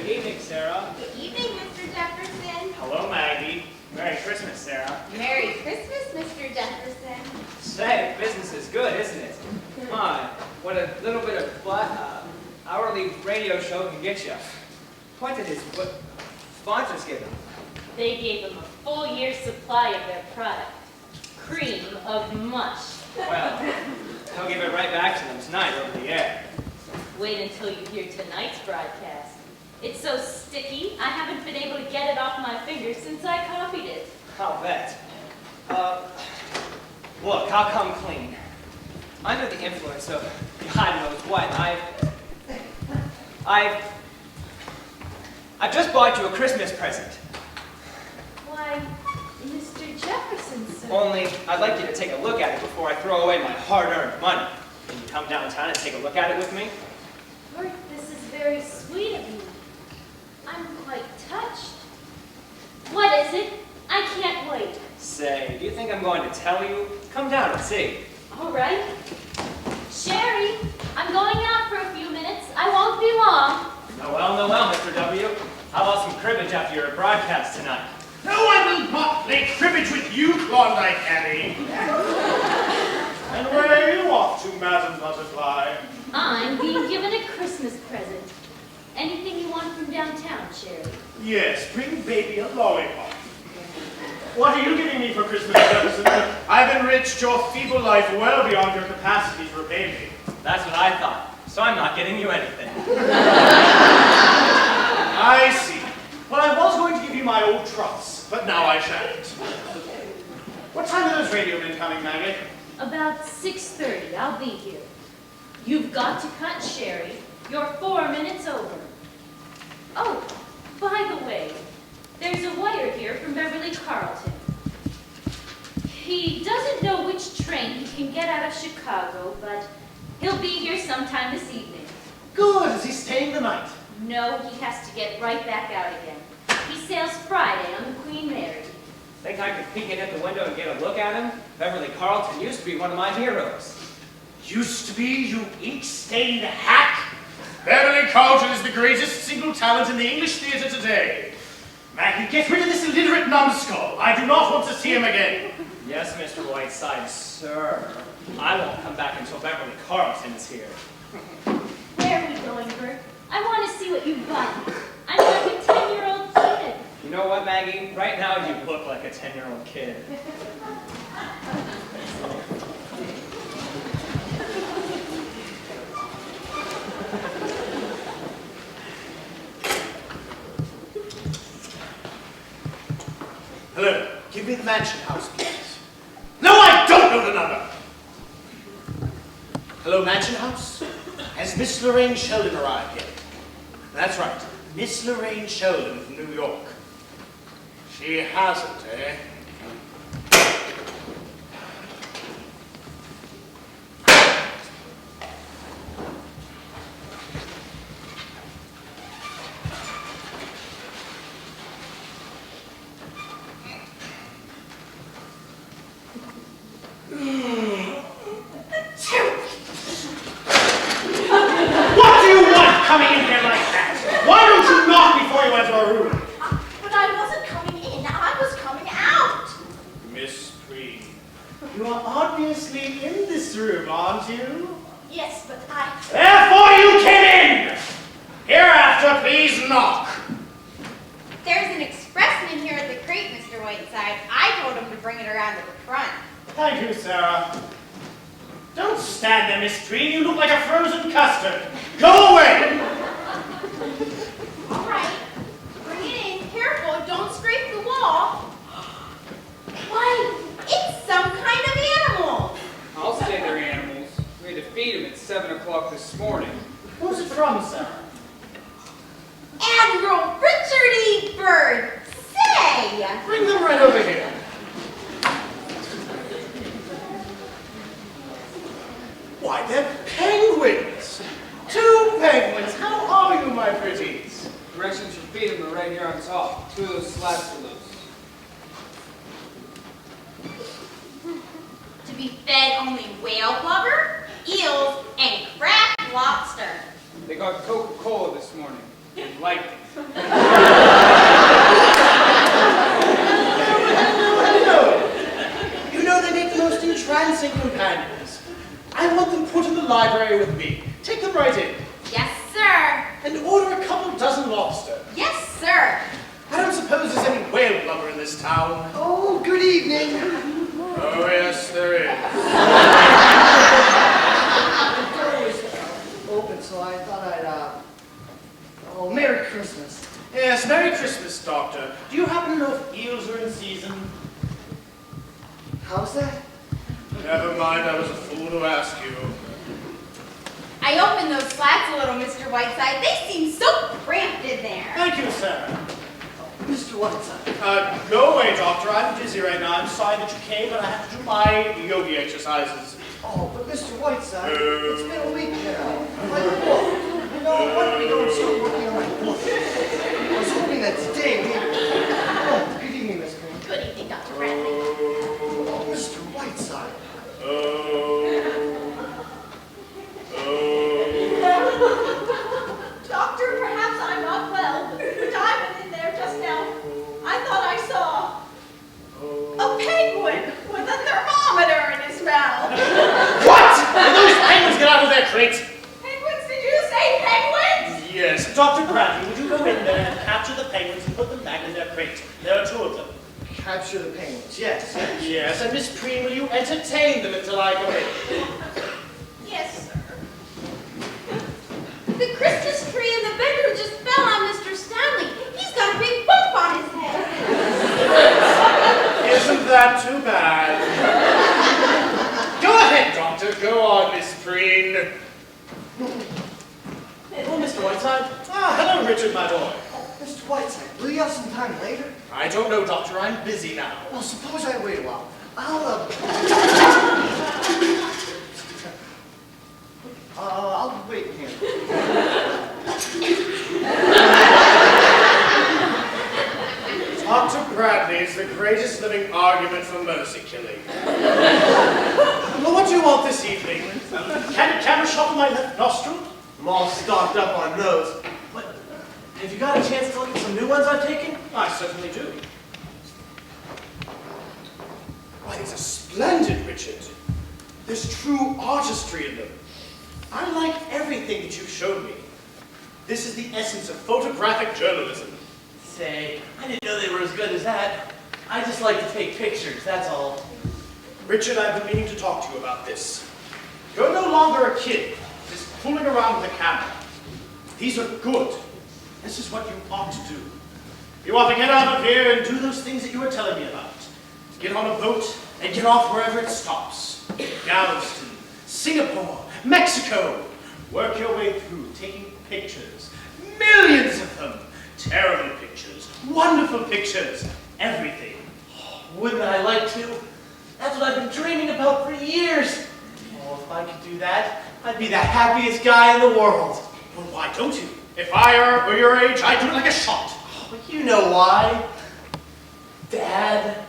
Good evening, Sarah. Good evening, Mr. Jefferson. Hello, Maggie. Merry Christmas, Sarah. Merry Christmas, Mr. Jefferson. Say, business is good, isn't it? My, what a little bit of hourly radio show can get you. What did his sponsors give him? They gave him a full year's supply of their product. Cream of mush. Well, I'll give it right back to them tonight over the air. Wait until you hear tonight's broadcast. It's so sticky, I haven't been able to get it off my fingers since I copied it. I'll bet. Look, I'll come clean. Under the influence of God knows what, I've just bought you a Christmas present. Why, Mr. Jefferson, sir. Only, I'd like you to take a look at it before I throw away my hard-earned money. Can you come downtown and take a look at it with me? Bert, this is very sweet of you. I'm going to tell you. Come down and see. All right. Sherry, I'm going out for a few minutes. I won't be long. Noel, Mr. W. How about some cribbage after your broadcast tonight? No, I will not play cribbage with you, Klondike Annie. And where are you off to, Madam Butterfly? I'm being given a Christmas present. Anything you want from downtown, Sherry? Yes, bring baby a lollipop. What are you giving me for Christmas, Jefferson? I've enriched your feeble life well beyond your capacity to repay me. That's what I thought, so I'm not getting you anything. I see. Well, I was going to give you my old trust, but now I shan't. What time are those radio men coming, Maggie? About 6:30. I'll be here. You've got to cut, Sherry. You're 4 minutes over. Oh, by the way, there's a wire here from Beverly Carlton. He doesn't know which train he can get out of Chicago, but he'll be here sometime this evening. Good. Is he staying the night? No, he has to get right back out again. He sails Friday on the Queen Mary. Think I could peek in at the window and get a look at him? Beverly Carlton used to be one of my heroes. Used to be, you ink-stained hack? Beverly Carlton is the greatest single talent in the English theatre today. Maggie, get rid of this illiterate numbskull. I do not want to see him again. Yes, Mr. Whiteside, sir. I won't come back until Beverly Carlton is here. Where are we going, Bert? I want to see what you've got. I'm like a 10-year-old kid. You know what, Maggie? Right now you look like a 10-year-old kid. Hello, give me the mansion house, please. No, I don't know the number. Hello, mansion house? Has Miss Lorraine Sheldon arrived yet? That's right, Miss Lorraine Sheldon from New York. She hasn't, eh? penguins and put them back in their crate. There are 2 of them. Capture the penguins, yes. Yes, and Miss Preen, will you entertain them until I go in? Yes, sir. The Christmas tree in the bedroom just fell on Mr. Stanley. He's got a big bump on his head. Isn't that too bad? Go ahead, Doctor. Go on, Miss Preen. Hello, Mr. Whiteside. Ah, hello, Richard, my boy. Mr. Whiteside, will you have some time later? I don't know, Doctor. I'm busy now. Well, suppose I wait a while. I'll wait here. Dr. Bradley is the greatest living argument for mercy killing. Well, what do you want this evening? Can a camera shot in my left nostril? I'm all stocked up on those. But have you got a chance to look at some new ones I've taken? I certainly do. Why, these are splendid, Richard. There's true artistry in them. I like everything that you've shown me. This is the essence of photographic journalism. Say, I didn't know they were as good as that. I just like to take pictures, that's all. Richard, I've been meaning to talk to you about this. You're no longer a kid, just fooling around with a camera. These are good. This is what you ought to do. You ought to get out of here and do those things that you were telling me about. Get on a boat and get off wherever it stops. Galveston, Singapore, Mexico. Work your way through, taking pictures. Millions of them. Terrible pictures, wonderful pictures, everything. Wouldn't I like to? That's what I've been dreaming about for years. Oh, if I could do that, I'd be the happiest guy in the world. Well, why don't you? If I were your age, I'd do it like a shot. Oh, but you know why. Dad.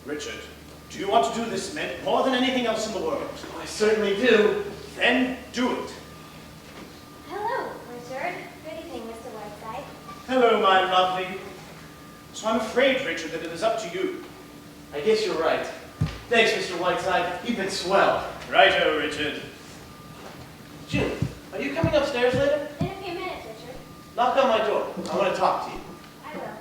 Richard, do you want to do this more than anything else in the world? Oh, I certainly do. Then do it. Hello, Richard. Good evening, Mr. Whiteside. Hello, my lovely. So I'm afraid, Richard, that it is up to you. I guess you're right. Thanks, Mr. Whiteside. You've been swell. Righto, Richard. June, are you coming upstairs later? In a few minutes, Richard. Knock on my door. I want to talk to you. I will.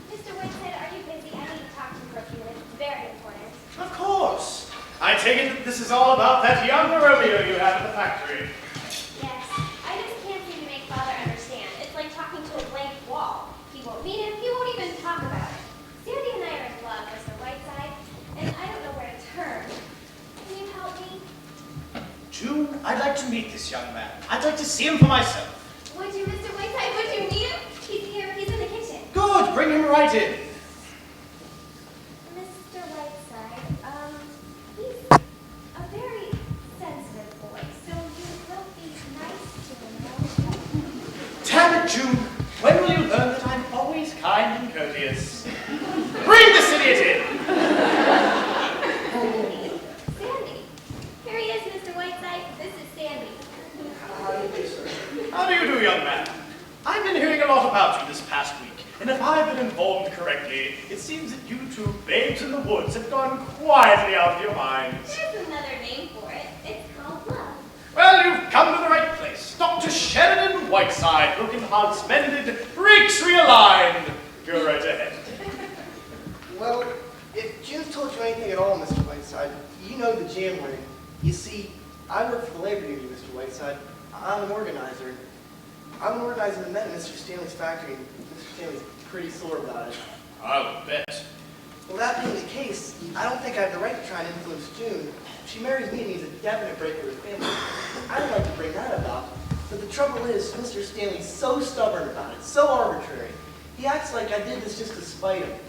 Mr. Whiteside, are you busy? I need to talk to you for a few minutes. It's very important. Of course. I take it that this is all about that young Romeo you have at the factory. Yes. I just can't seem to make Father understand. It's like talking to a blank wall. He won't meet him. He won't even talk about it. Sandy and I are in love, Mr. Whiteside, and I don't know where to turn. Can you help me? June, I'd like to meet this young man. I'd like to see him for myself. Would you, Mr. Whiteside? Would you meet him? He's here. He's in the kitchen. Good, bring him right in. Mr. Whiteside, he's a very sensitive boy, so you will be nice to him, won't you? Damn it, June. When will you learn that I'm always kind and courteous? Bring this idiot in. Sandy. Here he is, Mr. Whiteside. This is Sandy. How do you do, young man? I've been hearing a lot about you this past week, and if I've been informed correctly, it seems that you two babes in the woods have gone quietly out of your minds. There's another name for it. It's called love. Well, you've come to the right place. Dr. Sheridan Whiteside, broken hearts mended, brakes realigned. Go right ahead. Well, if June's told you anything at all, Mr. Whiteside, you know the jam ring. You see, I work for the labor union, Mr. Whiteside. I'm an organizer. I'm an organizer that met at Mr. Stanley's factory, and Mr. Stanley's pretty sore about it. I'll bet. Well, that being the case, I don't think I have the right to try and influence June. If she marries me, it means a definite break with her family. I don't like to bring that about. But the trouble is, Mr. Stanley's so stubborn about it, so arbitrary. He acts like I did this just to spite him.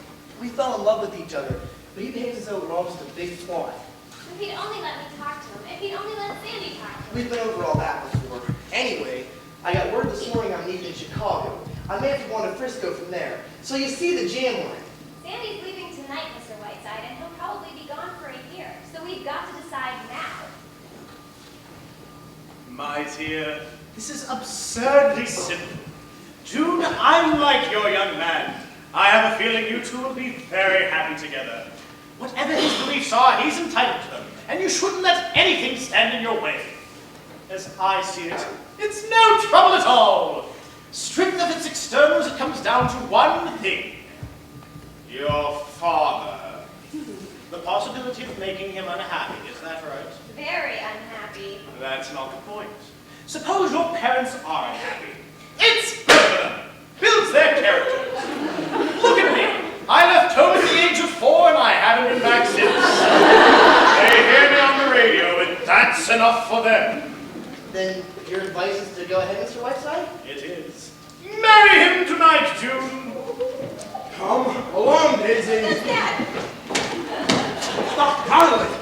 We fell in love with each other, but he behaves as though we're all just a big twat. If he'd only let me talk to him. If he'd only let Sandy talk to him. We've been over all that before. Anyway, I got word this morning I'm needed in Chicago. I may have to go on to Frisco from there. So you see the jam line. Sandy's leaving tonight, Mr. Whiteside, and he'll probably be gone for a year. So we've got to decide now. My dear, this is absurdly simple. June, I'm like your young man. I have a feeling you two will be very happy together. Whatever his beliefs are, he's entitled to them, and you shouldn't let anything stand in your way. As I see it, it's no trouble at all. Stripped of its externals, it comes down to one thing. Your father. The possibility of making him unhappy, is that right? Very unhappy. That's not the point. Suppose your parents are unhappy. It's good for them. Builds their characters. Look at me. I left home at the age of 4 and I haven't been back since. They hear me on the radio and that's enough for them. Then your advice is to go ahead, Mr. Whiteside? It is. Marry him tonight, June. Come along, Daisy. Who's that? Stop coddling.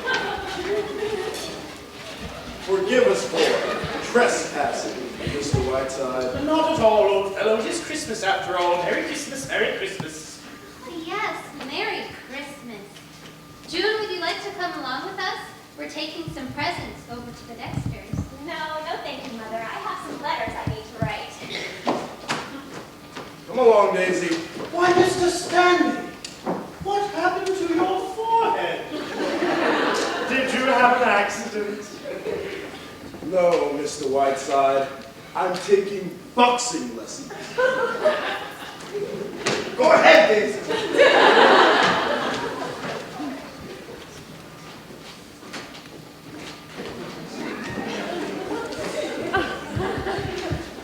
Forgive us for trespassing, Mr. Whiteside. Not at all, old fellow. It is Christmas after all. Merry Christmas, Merry Christmas. Yes, Merry Christmas. June, would you like to come along with us? We're taking some presents over to the Dexters. No, thank you, Mother. I have some letters I need to write. Come along, Daisy. Why, Mr. Stanley, what happened to your forehead? Did you have an accident? No, Mr. Whiteside. I'm taking boxing lessons. Go ahead, Daisy.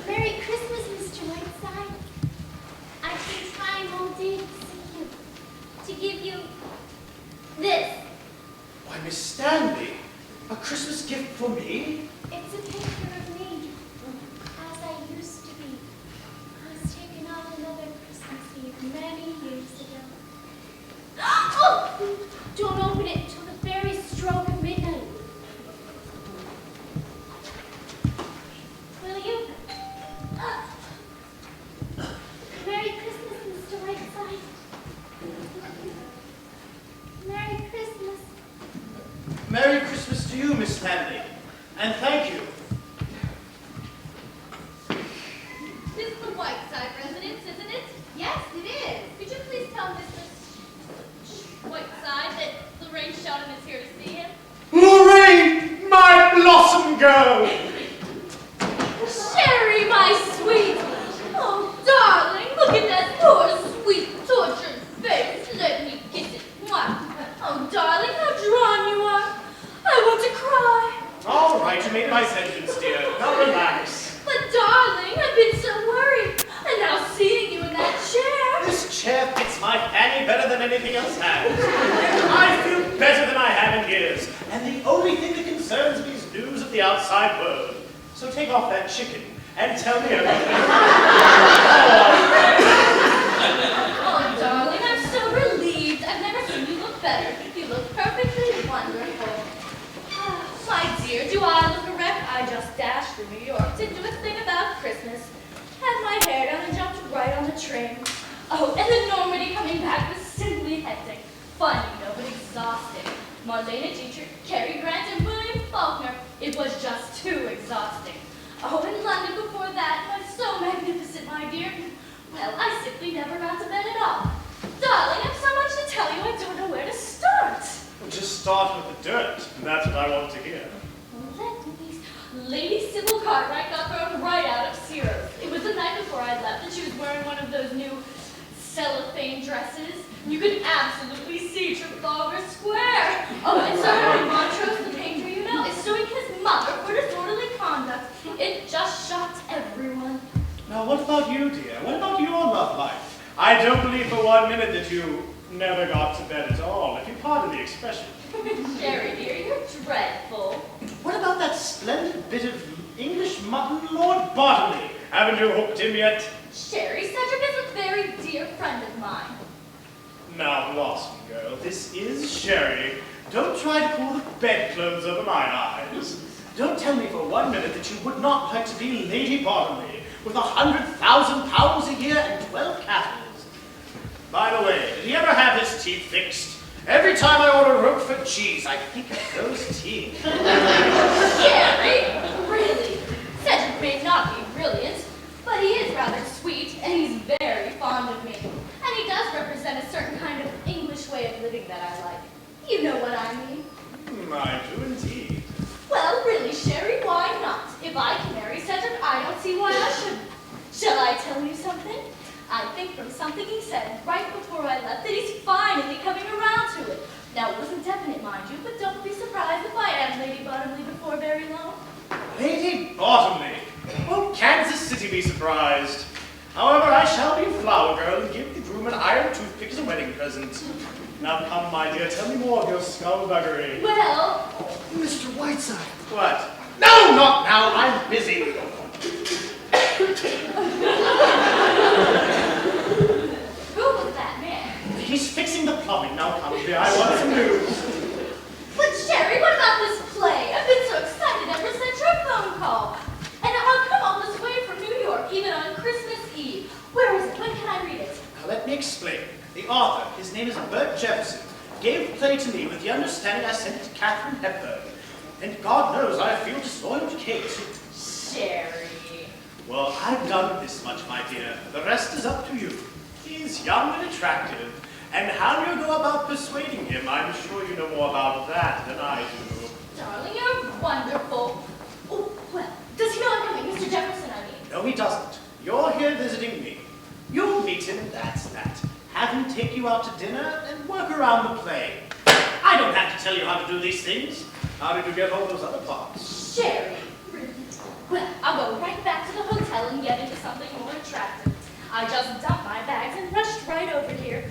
Merry Christmas, Mr. Whiteside. I've been trying all day to see you. To give you this. Why, Miss Stanley, a Christmas gift for me? It's a picture of me, as I used to be. I was taken on another Christmas Eve many years ago. Oh! Don't open it till the very stroke of midnight. Will you? Merry Christmas, Mr. Whiteside. Merry Christmas. Merry Christmas to you, Miss Stanley. And thank you. This is the Whiteside residence, isn't it? Yes, it is. Could you please tell Mr. Whiteside that Lorraine Sheridan is here to see him? Lorraine, my blossom girl! Sherry, my sweet! Oh, darling, look at that poor, sweet, tortured face. Let me kiss it. Mwah. Oh, darling, how drawn you are. I want to cry. All right, you made my sentence, dear. Now relax. But, darling, I've been so worried. And now seeing you in that chair. This chair fits my fanny better than anything else has. I feel better than I have in years. And the only thing that concerns me is news of the outside world. So take off that chicken and tell me everything. Oh, darling, I'm so relieved. I've never seen you look better. You look perfectly wonderful. My dear, do I look a wreck? I just dashed through New York. Didn't do a thing about Christmas. Had my hair down and jumped right on the train. Oh, and the Normandy coming back was simply hectic. Fun, you know, but exhausting. Marlene Dietrich, Cary Grant, and William Faulkner. It was just too exhausting. Oh, and London before that was so magnificent, my dear. Well, I simply never got to bed at all. Darling, I've so much to tell you, I don't know where to start. Just start with the dirt. That's what I want to hear. Let me. Lady Sybil Cartwright got thrown right out of Sears. It was the night before I left, and she was wearing one of those new cellophane dresses. You could absolutely see Trafalgar Square. Oh, and Sarno Montrose, the painter you know, is suing his mother for disorderly conduct. It just shocked everyone. Now, what about you, dear? What about your love life? I don't believe for 1 minute that you never got to bed at all, if you pardon the expression. Sherry, dear, you're dreadful. What about that splendid bit of English mutton, Lord Bottomley? Haven't you hooked him yet? Sherry, Cedric is a very dear friend of mine. Now, Blossom girl, this is Sherry. Don't try to pull the bedclothes over my eyes. Don't tell me for 1 minute that you would not like to be Lady Bottomley with £100,000 a year and 12 castles. By the way, did he ever have his teeth fixed? Every time I order Roquefort cheese, I think of those teeth. Sherry, really? Cedric may not be brilliant, but he is rather sweet, and he's very fond of me. And he does represent a certain kind of English way of living that I like. You know what I mean. I do indeed. Well, really, Sherry, why not? If I can marry Cedric, I don't see why I shouldn't. Shall I tell you something? I think from something he said right before I left that he's finally coming around to it. Now, it wasn't definite, mind you, but don't be surprised if I am Lady Bottomley before very long. Lady Bottomley? Won't Kansas City be surprised? However, I shall be a flower girl and give the groom an iron toothpick as a wedding present. Now come, my dear, tell me more of your skullduggery. Well... Mr. Whiteside. What? No, not now. I'm busy. Who was that man? He's fixing the plumbing. Now come here. I want some news. But Sherry, what about this play? I've been so excited ever since your phone call. And I've come all this way from New York, even on Christmas Eve. Where is it? When can I read it? Now let me explain. The author, his name is Bert Jefferson, gave the play to me with the understanding I sent it to Catherine Hepburn. And God knows I feel disloyal to Kate. Sherry. Well, I've done this much, my dear. The rest is up to you. He's young and attractive. And how you go about persuading him, I'm sure you know more about that than I do. Darling, you're wonderful. Oh, well, does he know I'm coming? Mr. Jefferson, I mean. No, he doesn't. You're here visiting me. You'll meet him, that's that. Have him take you out to dinner and work around the play. I don't have to tell you how to do these things. How did you get all those other parts? Sherry. Well, I'll go right back to the hotel and get into something more attractive. I just dumped my bags and rushed right over here.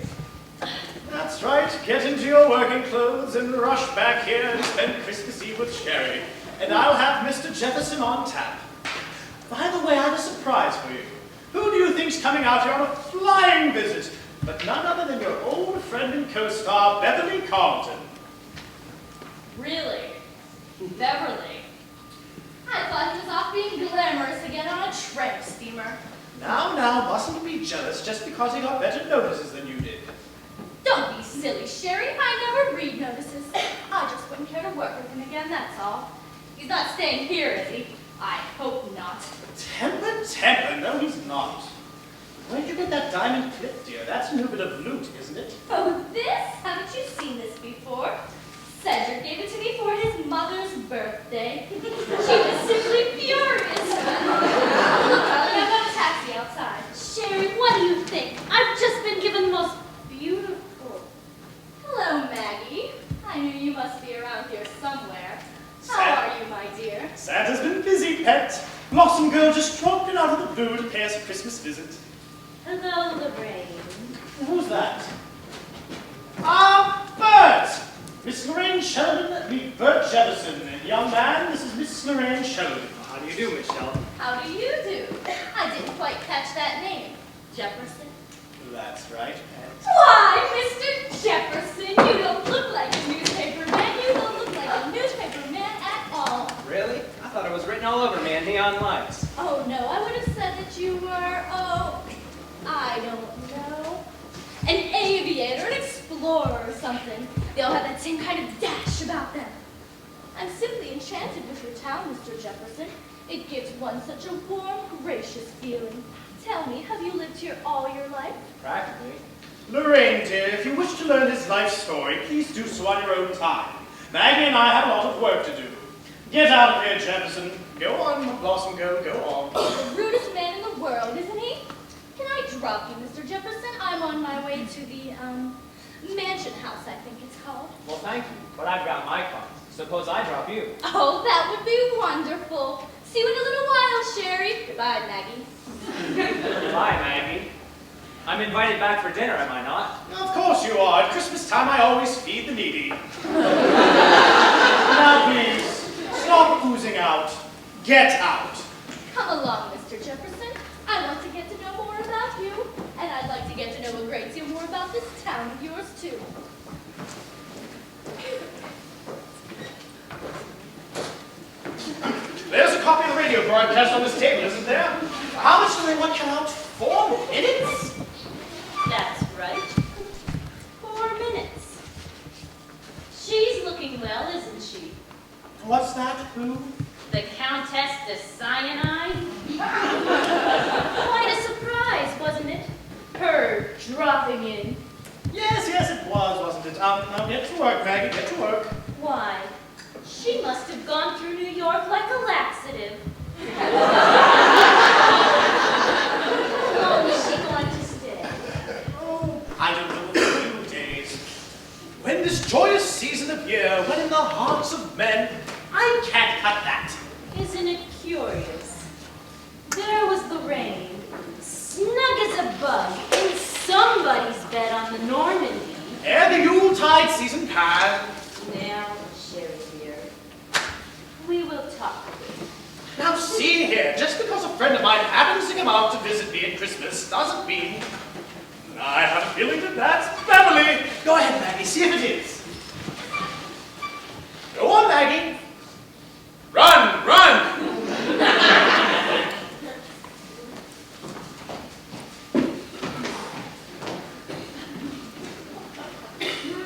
That's right. Get into your working clothes and rush back here and spend Christmas Eve with Sherry. And I'll have Mr. Jefferson on tap. By the way, I have a surprise for you. Who do you think's coming out here on a flying visit? But none other than your old friend and co-star, Beverly Carlton. Really? Beverly? I thought he was off being glamorous again on a tramp steamer. Now, mustn't be jealous just because he got better notices than you did. Don't be silly, Sherry. I never read notices. I just wouldn't care to work with him again, that's all. He's not staying here, is he? I hope not. Temper, no he's not. Where'd you get that diamond clip, dear? That's a new bit of loot, isn't it? Oh, this? Haven't you seen this before? Cedric gave it to me for his mother's birthday. She was simply furious. Look, darling, I've got a taxi outside. Sherry, what do you think? I've just been given the most beautiful... Hello, Maggie. I knew you must be around here somewhere. How are you, my dear? Santa's been busy, pet. Blossom Girl just dropped in out of the blue to pay us a Christmas visit. Hello, Lorraine. Who's that? Ah, Bert! Miss Lorraine Sheridan, meet Bert Jefferson. And young man, this is Miss Lorraine Sheridan. How do you do, Miss Sheridan? How do you do? I didn't quite catch that name. Jefferson? That's right, pet. Why, Mr. Jefferson, you don't look like a newspaper man. You don't look like a newspaper man at all. Really? I thought it was written all over me in neon lights. Oh, no, I would have said that you were, I don't know. An aviator, an explorer or something. They all have that same kind of dash about them. I'm simply enchanted with your town, Mr. Jefferson. It gives one such a warm, gracious feeling. Tell me, have you lived here all your life? Practically. Lorraine, dear, if you wish to learn his life story, please do so on your own time. Maggie and I have a lot of work to do. Get out of here, Jefferson. Go on, Blossom Girl, go on. The rudest man in the world, isn't he? Can I drop you, Mr. Jefferson? I'm on my way to the, mansion house, I think it's called. Well, thank you, but I've got my car. Suppose I drop you. Oh, that would be wonderful. See you in a little while, Sherry. Goodbye, Maggie. Bye, Maggie. I'm invited back for dinner, am I not? Of course you are. At Christmas time, I always feed the needy. Now, please, stop oozing out. Get out. Come along, Mr. Jefferson. I want to get to know more about you, and I'd like to get to know a great deal more about this town of yours, too. There's a copy of the radio broadcast on this table, isn't there? How much do they want cut out? 4 minutes? That's right. 4 minutes. She's looking well, isn't she? What's that? Who? The Countess de Cyanide? Quite a surprise, wasn't it? Her dropping in. Yes, it was, wasn't it? Now get to work, Maggie, get to work. Why, she must have gone through New York like a laxative. How long is she going to stay? Oh, I don't know, a few days. When this joyous season of year, when in the hearts of men, I can't cut that. Isn't it curious? There was the rain, snug as a bug, in somebody's bed on the Normandy. Ere the Yuletide season passed. Now, Sherry dear, we will talk of it. Now see here, just because a friend of mine happens to come out to visit me at Christmas doesn't mean... I have a feeling that that's Beverly. Go ahead, Maggie, see if it is. Go on, Maggie. Run, run!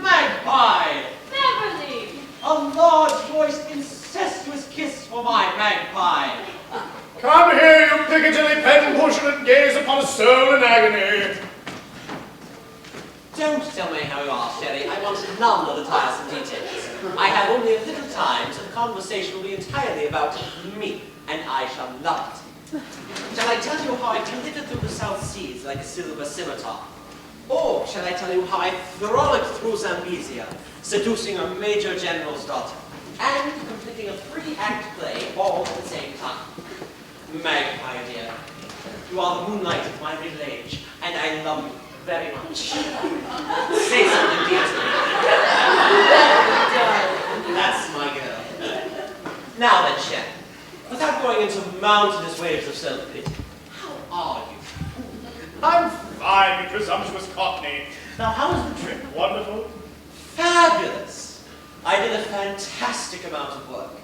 Magpie! Beverly! A large-voiced, incestuous kiss for my magpie! Come here, you Piccadilly pen pusher, and gaze upon a soul in agony. Don't tell me how you are, Sherry. I want none of the tiresome details. I have only a little time, so the conversation will be entirely about me, and I shall love it. Shall I tell you how I glittered through the South Seas like a silver scimitar? Or shall I tell you how I frolicked through Zambezia, seducing a major general's daughter, and completing a 3-act play all at the same time? Magpie, dear, you are the moonlight of my middle age, and I love you very much. Say something, dear, to me. That's my girl. Now then, Shem, without going into mountainous waves of self-pity, how are you? I'm fine, you presumptuous cockney. Now, how was the trip? Wonderful? Fabulous! I did a fantastic amount of work.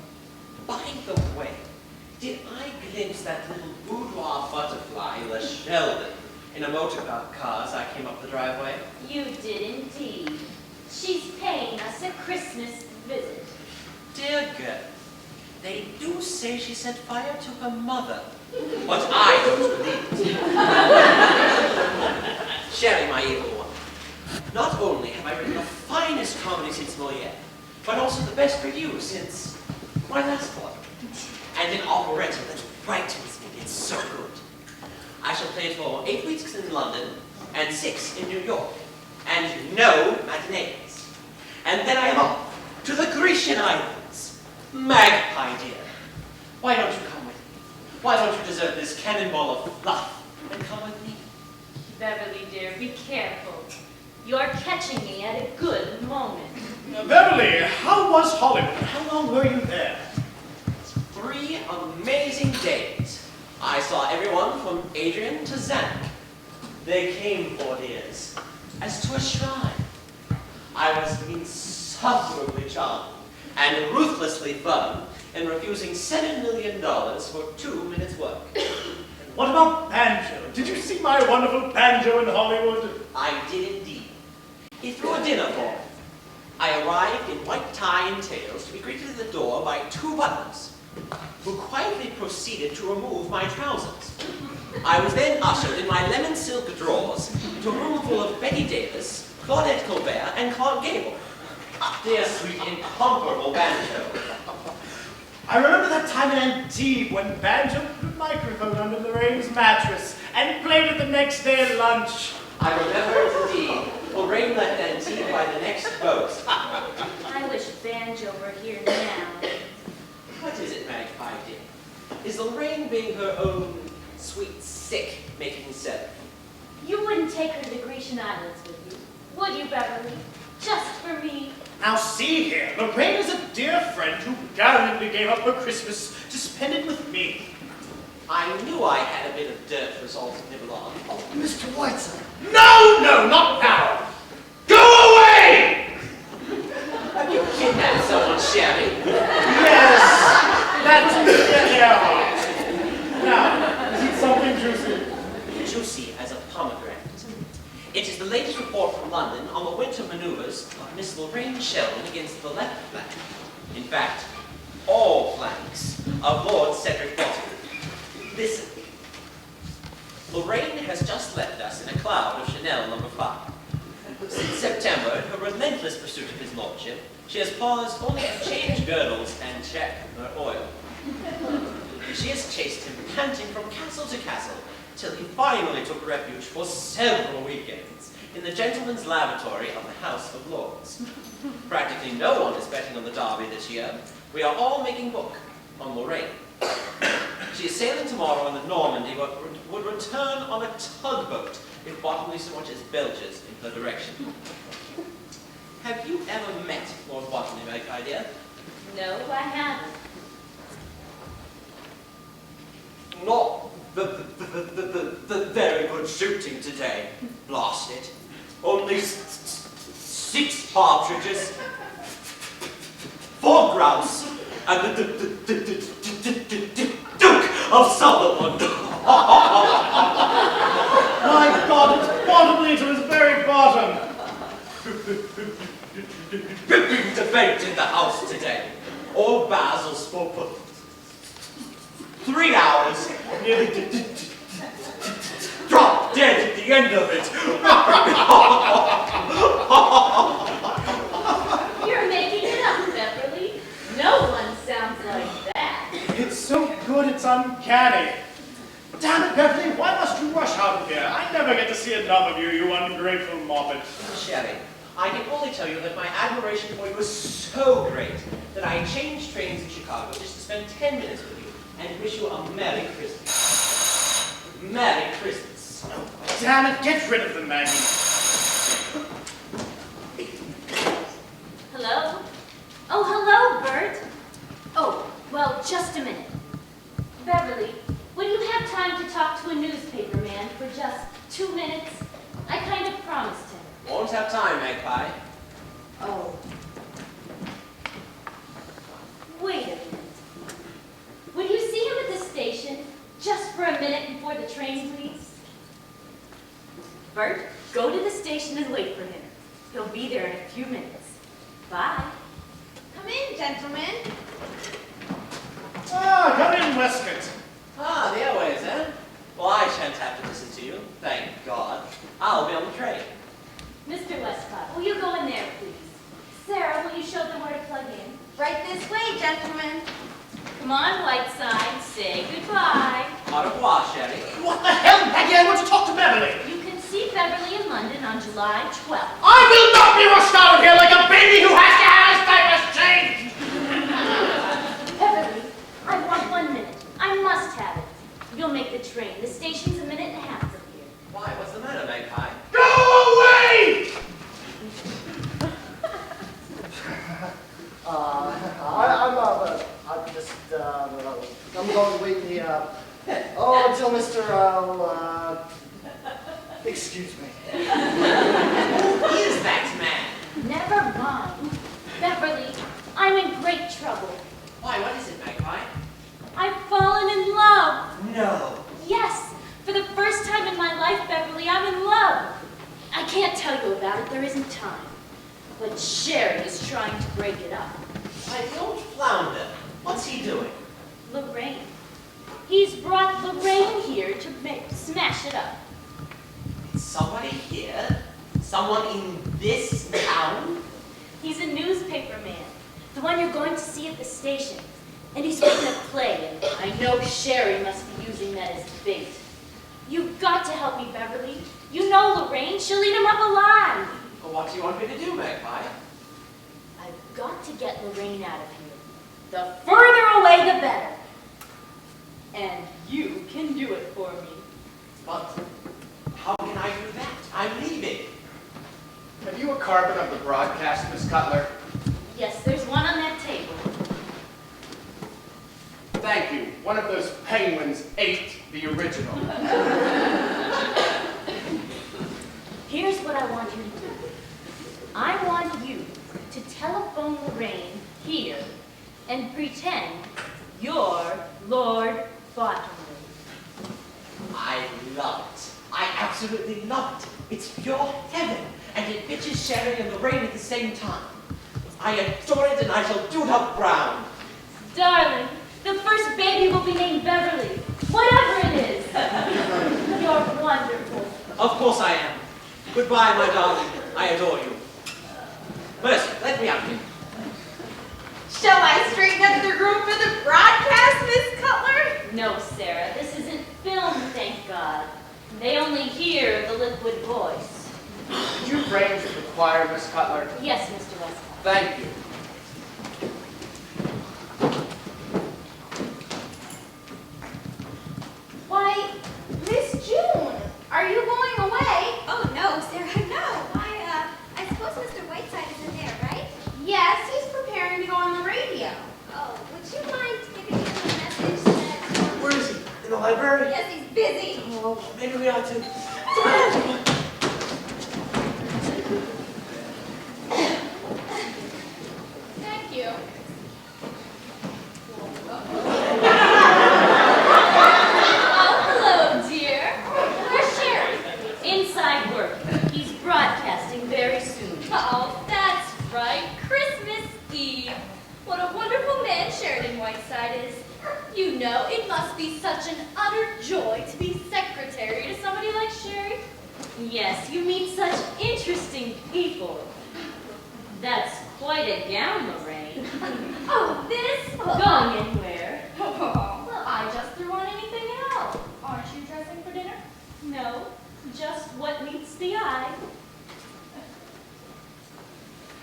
By the way, did I glimpse that little boudoir butterfly, the Sheldon, in a motorcar as I came up the driveway? You did indeed. She's paying us a Christmas visit. Dear girl, they do say she set fire to her mother, but I don't believe it. Sherry, my evil one, not only have I written the finest comedy since Moliere, but also the best review since my last one, and an operetta that frightens me. It's so good. I shall play it for 8 weeks in London and 6 in New York, and no matinees. And then I am off to the Grecian Islands. Magpie, dear, why don't you come with me? Why don't you desert this cannonball of fluff and come with me? Beverly, dear, be careful. You're catching me at a good moment. Beverly, how was Hollywood? How long were you there? 3 amazing days. I saw everyone from Adrian to Zgonc. They came, poor dears, as to a shrine. I was insufferably charmed and ruthlessly firm in refusing $7 million for 2 minutes' work. What about banjo? Did you see my wonderful banjo in Hollywood? I did indeed. He threw a dinner for me. I arrived in white tie and tails to be greeted at the door by 2 butlers, who quietly proceeded to remove my trousers. I was then ushered in my lemon silk drawers into a room full of Betty Davis, Claudette Colbert, and Clark Gable. Dear sweet, incomparable banjo. I remember that time in Antibes when banjo put a microphone under Lorraine's mattress and played it the next day at lunch. I remember it indeed. Lorraine left Antibes by the next boat. I wish Banjo were here now. What is it, Magpie dear? Is Lorraine being her own sweet sick making self? You wouldn't take her to the Grecian Islands with you, would you, Beverly? Just for me. Now see here, Lorraine is a dear friend who gallantly gave up her Christmas to spend it with me. I knew I had a bit of dirt resolved to nibble on. Oh, Mr. Whiteside. No, not now. Go away! Have you kidnapped someone, Sherry? Yes, that's Earhart. Now, is it something juicy? Juicy as a pomegranate. It is the latest report from London on the winter maneuvers of Miss Lorraine Sheldon against the left flank. In fact, all flanks of Lord Cedric Bottom. Listen. Lorraine has just left us in a cloud of Chanel No. 5. Since September, in her relentless pursuit of his lordship, she has paused only to change girdles and check her oil. Lias chased him panting from castle to castle, till he finally took refuge for several weekends in the gentleman's lavatory of the House of Lords. Practically no one is betting on the derby this year. We are all making book on Lorraine. She is sailing tomorrow on the Normandy, but would return on a tugboat if Bottomley so much as belches in her direction. Have you ever met Lord Bottomley, my dear? No, I haven't. Not the very good shooting today. Blast it. Only 6 partridges, 4 grouse, and the Duke of Sutherland. My God, it's Bottomley to his very bottom. Ripping debate in the house today. Old Basil spoke for 3 hours, nearly dropped dead at the end of it. You're making it up, Beverly. No one sounds like that. It's so good, it's uncanny. Damn it, Beverly, why must you rush out of here? I never get to see enough of you, you ungrateful moppet. Sherry, I can only tell you that my admiration for you was so great that I changed trains in Chicago just to spend 10 minutes with you and wish you a Merry Christmas. Merry Christmas. Oh, damn it, get rid of them, Maggie. Hello? Oh, hello, Bert. Oh, well, just a minute. Beverly, would you have time to talk to a newspaper man for just 2 minutes? I kind of promised him. Won't have time, Magpie. Oh. Wait a minute. Would you see him at the station just for a minute before the train, please? Bert, go to the station and wait for him. He'll be there in a few minutes. Bye. Come in, gentlemen. Ah, come in, Westcott. Ah, the airways, eh? Well, I shan't have to listen to you, thank God. I'll be on the train. Mr. Westcott, will you go in there, please? Sarah, will you show them where to plug in? Right this way, gentlemen. Come on, Whiteside, say goodbye. Au revoir, Sherry. What the hell, Maggie? I want to talk to Beverly. You can see Beverly in London on July 12th. I will not be rushed out of here like a baby who has to have his diapers changed. Beverly, I want 1 minute. I must have it. You'll make the train. The station's a minute and a half from here. Why, what's the matter, Magpie? Go away! I'm going to wait in the, until Mr. Excuse me. Who is that man? Never mind. Beverly, I'm in great trouble. Why, what is it, Magpie? I've fallen in love. No. Yes, for the first time in my life, Beverly, I'm in love. I can't tell you about it, there isn't time. But Sherry is trying to break it up. Why, the old flounder. What's he doing? Lorraine. He's brought Lorraine here to smash it up. Somebody here? Someone in this town? He's a newspaper man, the one you're going to see at the station. And he's written a play, and I know Sherry must be using that as bait. You've got to help me, Beverly. You know Lorraine, she'll eat him up alive. Well, what do you want me to do, Magpie? I've got to get Lorraine out of here. The further away, the better. And you can do it for me. But how can I do that? I'm leaving. Have you a carbon of the broadcast, Miss Cutler? Yes, there's one on that table. Thank you. One of those penguins ate the original. Here's what I want you to do. I want you to telephone Lorraine here and pretend you're Lord Bottomley. I love it. I absolutely love it. It's pure heaven, and it pitches Sherry and Lorraine at the same time. I adore it, and I shall do it up brown. Darling, the first baby will be named Beverly. Whatever it is. You're wonderful. Of course I am. Goodbye, my darling. I adore you. Mercy, let me out here. Shall I straighten up the room for the broadcast, Miss Cutler? No, Sarah, this isn't film, thank God. They only hear the liquid voice. Did you arrange with the choir, Miss Cutler? Yes, Mr. West. Thank you. Why, Miss June, are you going away? Oh, no, Sarah, no. I suppose Mr. Whiteside is in there, right? Yes, he's preparing to go on the radio. Oh, would you mind giving him a message that... Where is he? In the library? Yes, he's busy. Oh, maybe we ought to. Thank you. Oh, hello, dear. Where's Sherry? Inside working. He's broadcasting very soon. Oh, that's right. Christmas Eve. What a wonderful man Sheridan Whiteside is. You know, it must be such an utter joy to be secretary to somebody like Sherry. Yes, you meet such interesting people. That's quite a gown, Lorraine. Oh, this? Going anywhere? Well, I just threw on anything at all. Aren't you dressing for dinner? No, just what meets the eye.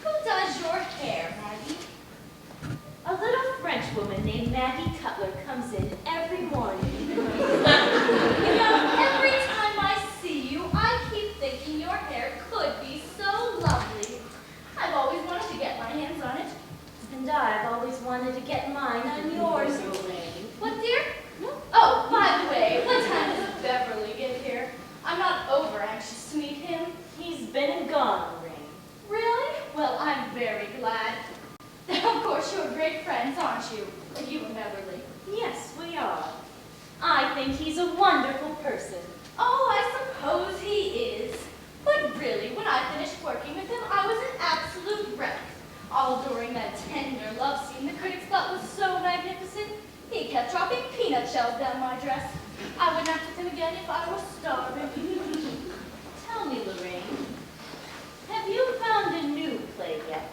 Who does your hair, Maggie? A little French woman named Maggie Cutler comes in every morning. You know, every time I see you, I keep thinking your hair could be so lovely. I've always wanted to get my hands on it. And I've always wanted to get mine on yours, Lorraine. What, dear? Oh, by the way, what time does Beverly get here? I'm not over anxious to meet him. He's been and gone, Lorraine. Really? Well, I'm very glad. Of course, you're great friends, aren't you? You and Beverly. Yes, we are. I think he's a wonderful person. Oh, I suppose he is. But really, when I finished working with him, I was an absolute wreck. All during that tender love scene the critics thought was so magnificent, he kept dropping peanut shells down my dress. I wouldn't act with him again if I was starving. Tell me, Lorraine, have you found a new play yet?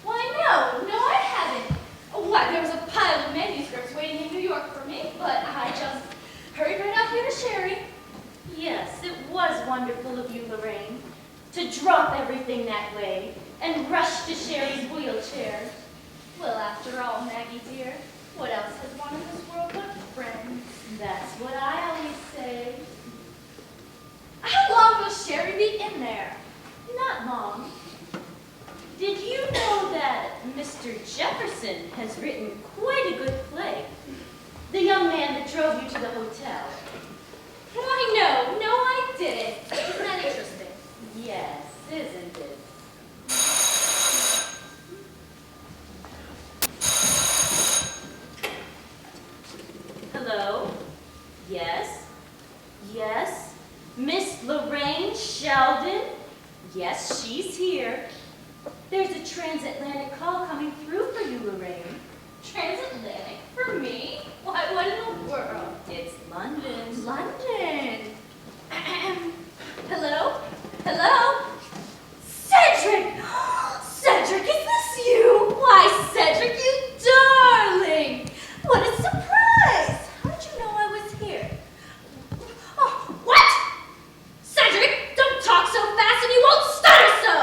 Why, no, I haven't. Why, there was a pile of manuscripts waiting in New York for me, but I just hurried right out here to Sherry. Yes, it was wonderful of you, Lorraine, to drop everything that way and rush to Sherry's wheelchair. Well, after all, Maggie dear, what else has one in this world but friends? That's what I always say. How long will Sherry be in there? Not long. Did you know that Mr. Jefferson has written quite a good play? The young man that drove you to the hotel. Why, no, I didn't. Isn't that interesting? Yes, isn't it? Hello? Yes? Yes? Miss Lorraine Sheldon? Yes, she's here. There's a transatlantic call coming through for you, Lorraine. Transatlantic? For me? Why, what in the world? It's London. London. Hello? Hello? Cedric! Cedric, is this you? Why, Cedric, you darling! What a surprise! How did you know I was here? Oh, what? Cedric, don't talk so fast and you won't stutter so!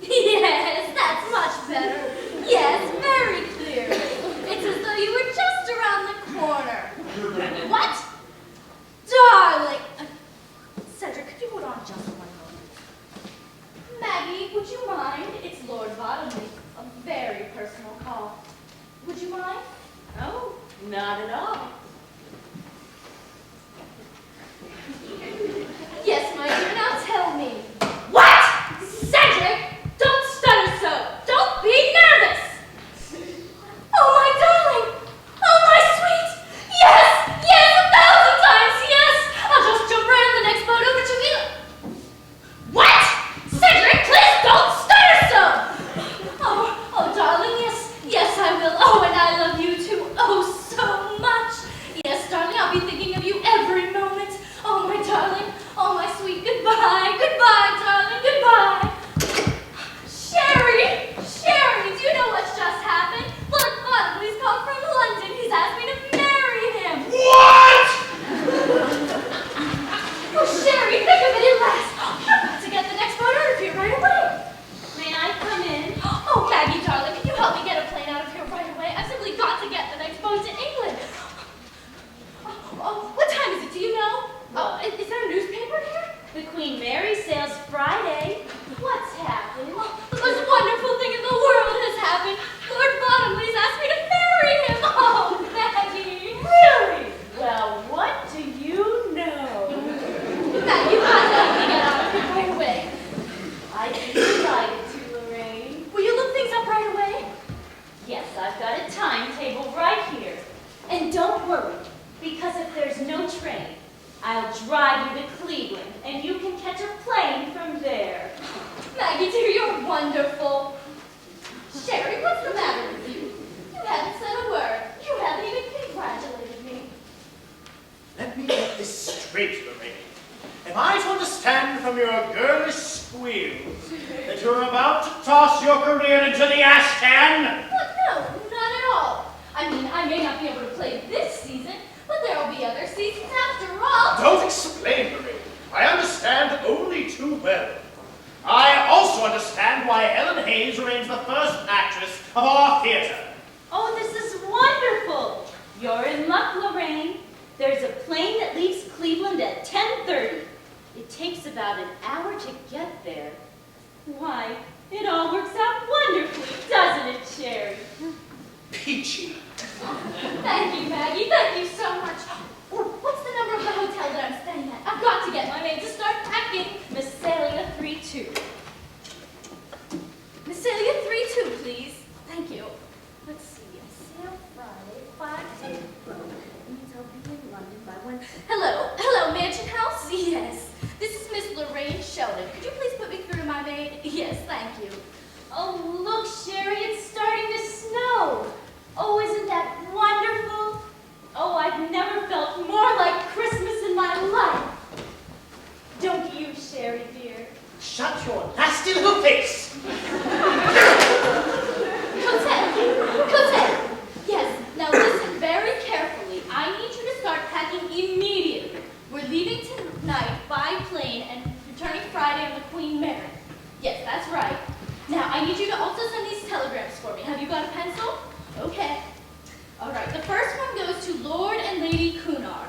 Yes, that's much better. Yes, very clearly. It's as though you were just around the corner. What? Darling! Cedric, could you hold on just one moment? Maggie, would you mind? It's Lord Bottomley. A very personal call. Would you mind? Oh, not at all. Yes, my dear, now tell me. What? Cedric! Don't stutter so! Don't be nervous! Oh, my darling! Oh, my sweet! Yes! Yes, Queen Mary sails Friday. What's happened? Oh, the most wonderful thing in the world has happened. Lord Bottomley's asked me to marry him. Oh, Maggie. Really? Well, what do you know? Maggie, you got to get out of here right away. I'd be delighted to, Lorraine. Will you look things up right away? Yes, I've got a timetable right here. And don't worry, because if there's no train, I'll drive you to Cleveland, and you can catch a plane from there. Maggie, dear, you're wonderful. Sherry, what's the matter with you? You haven't said a word. You haven't even congratulated me. Let me get this straight, Lorraine. Am I to understand from your girlish squeals that you're about to toss your career into the ash can? What? No, not at all. I mean, I may not be able to play this season, but there'll be other seasons after all. Don't explain, Lorraine. I understand only too well. I also understand why Helen Hayes remains the first actress of our theater. Oh, this is wonderful. You're in luck, Lorraine. There's a plane that leaves Cleveland at 10:30. It takes about an hour to get there. Why, it all works out wonderfully, doesn't it, Sherry? Peachy. Thank you, Maggie. Thank you so much. Oh, what's the number of the hotel that I'm staying at? I've got to get my maid to start packing. Messalia 32. Messalia 32, please. Thank you. Let's see, I sail Friday, 5 to means I'll be in London by 1. Hello, Mansion House? Yes. This is Miss Lorraine Sheldon. Could you please put me through to my maid? Yes, thank you. Oh, look, Sherry, it's starting to snow. Oh, isn't that wonderful? Oh, I've never felt more like Christmas in my life. Don't you, Sherry, dear? Shut your nasty little face. Cosette. Yes, now listen very carefully. I need you to start packing immediately. We're leaving tonight by plane and returning Friday on the Queen Mary. Yes, that's right. Now, I need you to also send these telegrams for me. Have you got a pencil? Okay. All right, the first one goes to Lord and Lady Cunard.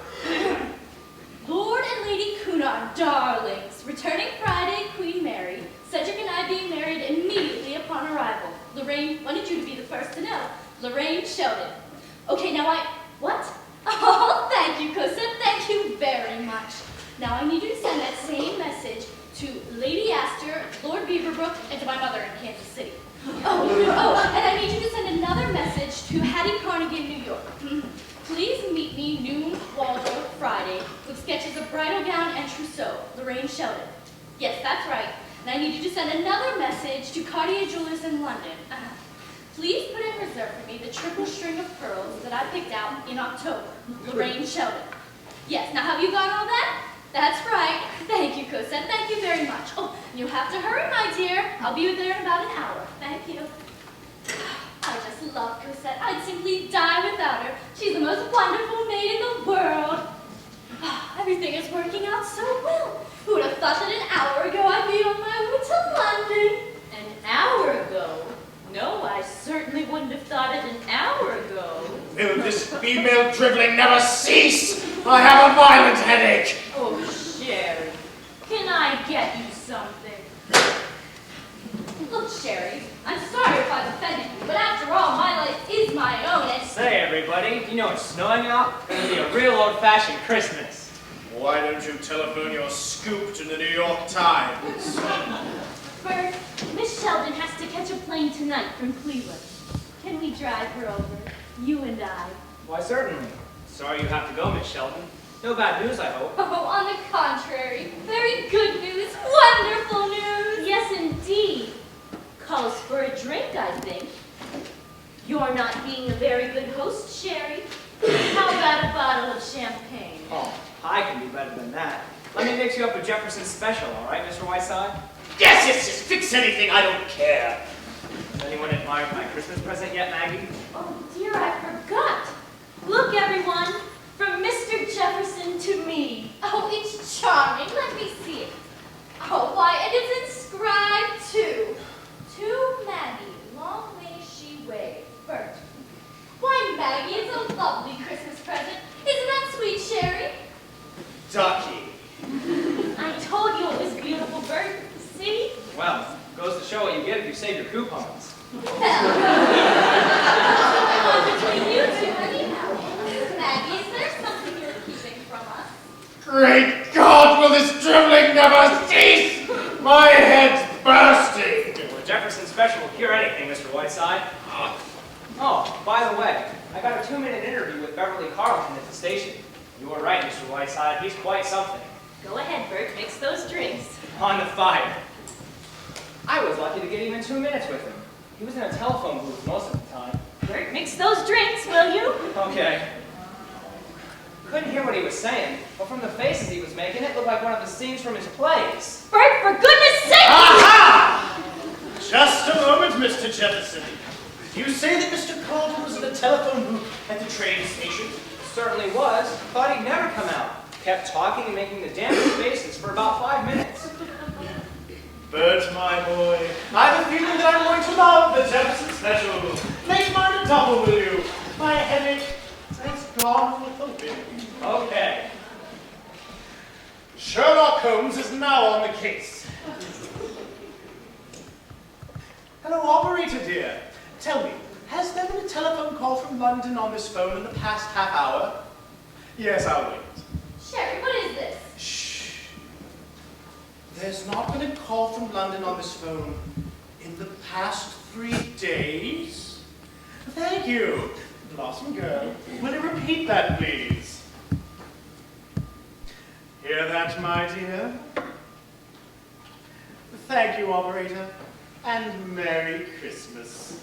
Lord and Lady Cunard, darlings, returning Friday, Queen Mary. Cedric and I being married immediately upon arrival. Lorraine wanted you to be the first to know. Lorraine Sheldon. Okay, now what? Oh, thank you, Cosette. Thank you very much. Now I need you to send that same message to Lady Astor, Lord Beaverbrook, and to my mother in Kansas City. Oh, and I need you to send another message to Hattie Carnegie in New York. Please meet me noon Waldorf Friday with sketches of bridal gown and trousseau. Lorraine Sheldon. Yes, that's right. And I need you to send another message to Cartier Jewelers in London. Please put in reserve for me the triple string of pearls that I picked out in October. Lorraine Sheldon. Yes, now have you got all that? That's right. Thank you, Cosette. Thank you very much. Oh, you have to hurry, my dear. I'll be there in about an hour. Thank you. I just love Cosette. I'd simply die without her. She's the most wonderful maid in the world. Everything is working out so well. Who would have thought that an hour ago I'd be on my way to London? An hour ago? No, I certainly wouldn't have thought it an hour ago. Will this female dribbling never cease? I have a violent headache. Oh, Sherry, can I get you something? Look, Sherry, I'm sorry if I've offended you, but after all, my life is my own, and... Say, everybody, you know it's snowing out? It's gonna be a real old-fashioned Christmas. Why don't you telephone your scoop to the New York Times? Bert, Miss Sheldon has to catch a plane tonight from Cleveland. Can we drive her over, you and I? Why, certainly. Sorry you have to go, Miss Sheldon. No bad news, I hope. Oh, on the contrary. Very good news. Wonderful news. Yes, indeed. Calls for a drink, I think. You're not being a very good host, Sherry. How about a bottle of champagne? Oh, I can do better than that. Let me mix you up a Jefferson special, all right, Mr. Whiteside? Yes, fix anything, I don't care. Has anyone admired my Christmas present yet, Maggie? Oh, dear, I forgot. Look, everyone, from Mr. Jefferson to me. Oh, it's charming. Let me see it. Oh, why, and it's inscribed to Maggie, long may she wave. Bert. Why, Maggie, it's a lovely Christmas present. Isn't that sweet, Sherry? Ducky. I told you it was coupons. Between you two, anyhow. Maggie, is there something you're keeping from us? Great God, will this dribbling never cease? My head's bursting. Well, Jefferson Special will cure anything, Mr. Whiteside. Oh, by the way, I got a 2-minute interview with Beverly Carlton at the station. You were right, Mr. Whiteside. He's quite something. Go ahead, Bert, mix those drinks. On the fire. I was lucky to get even 2 minutes with him. He was in a telephone booth most of the time. Bert, mix those drinks, will you? Okay. Couldn't hear what he was saying, but from the faces he was making, it looked like one of the scenes from his plays. Bert, for goodness sake! Aha! Just a moment, Mr. Jefferson. You say that Mr. Carlton was in a telephone booth at the train station? Certainly was. Thought he'd never come out. Kept talking and making the damnest faces for about 5 minutes. Bert, my boy, I have a feeling that I'm going to love the Jefferson Special. Make mine a double, will you? My headache has gone with the wind. Okay. Sherlock Holmes is now on the case. Hello, operator dear. Tell me, has there been a telephone call from London on this phone in the past half hour? Yes, I'll wait. Sherry, what is this? Shh. There's not been a call from London on this phone in the past 3 days? Thank you. Blossom girl, will you repeat that, please? Hear that, my dear? Thank you, operator, and Merry Christmas.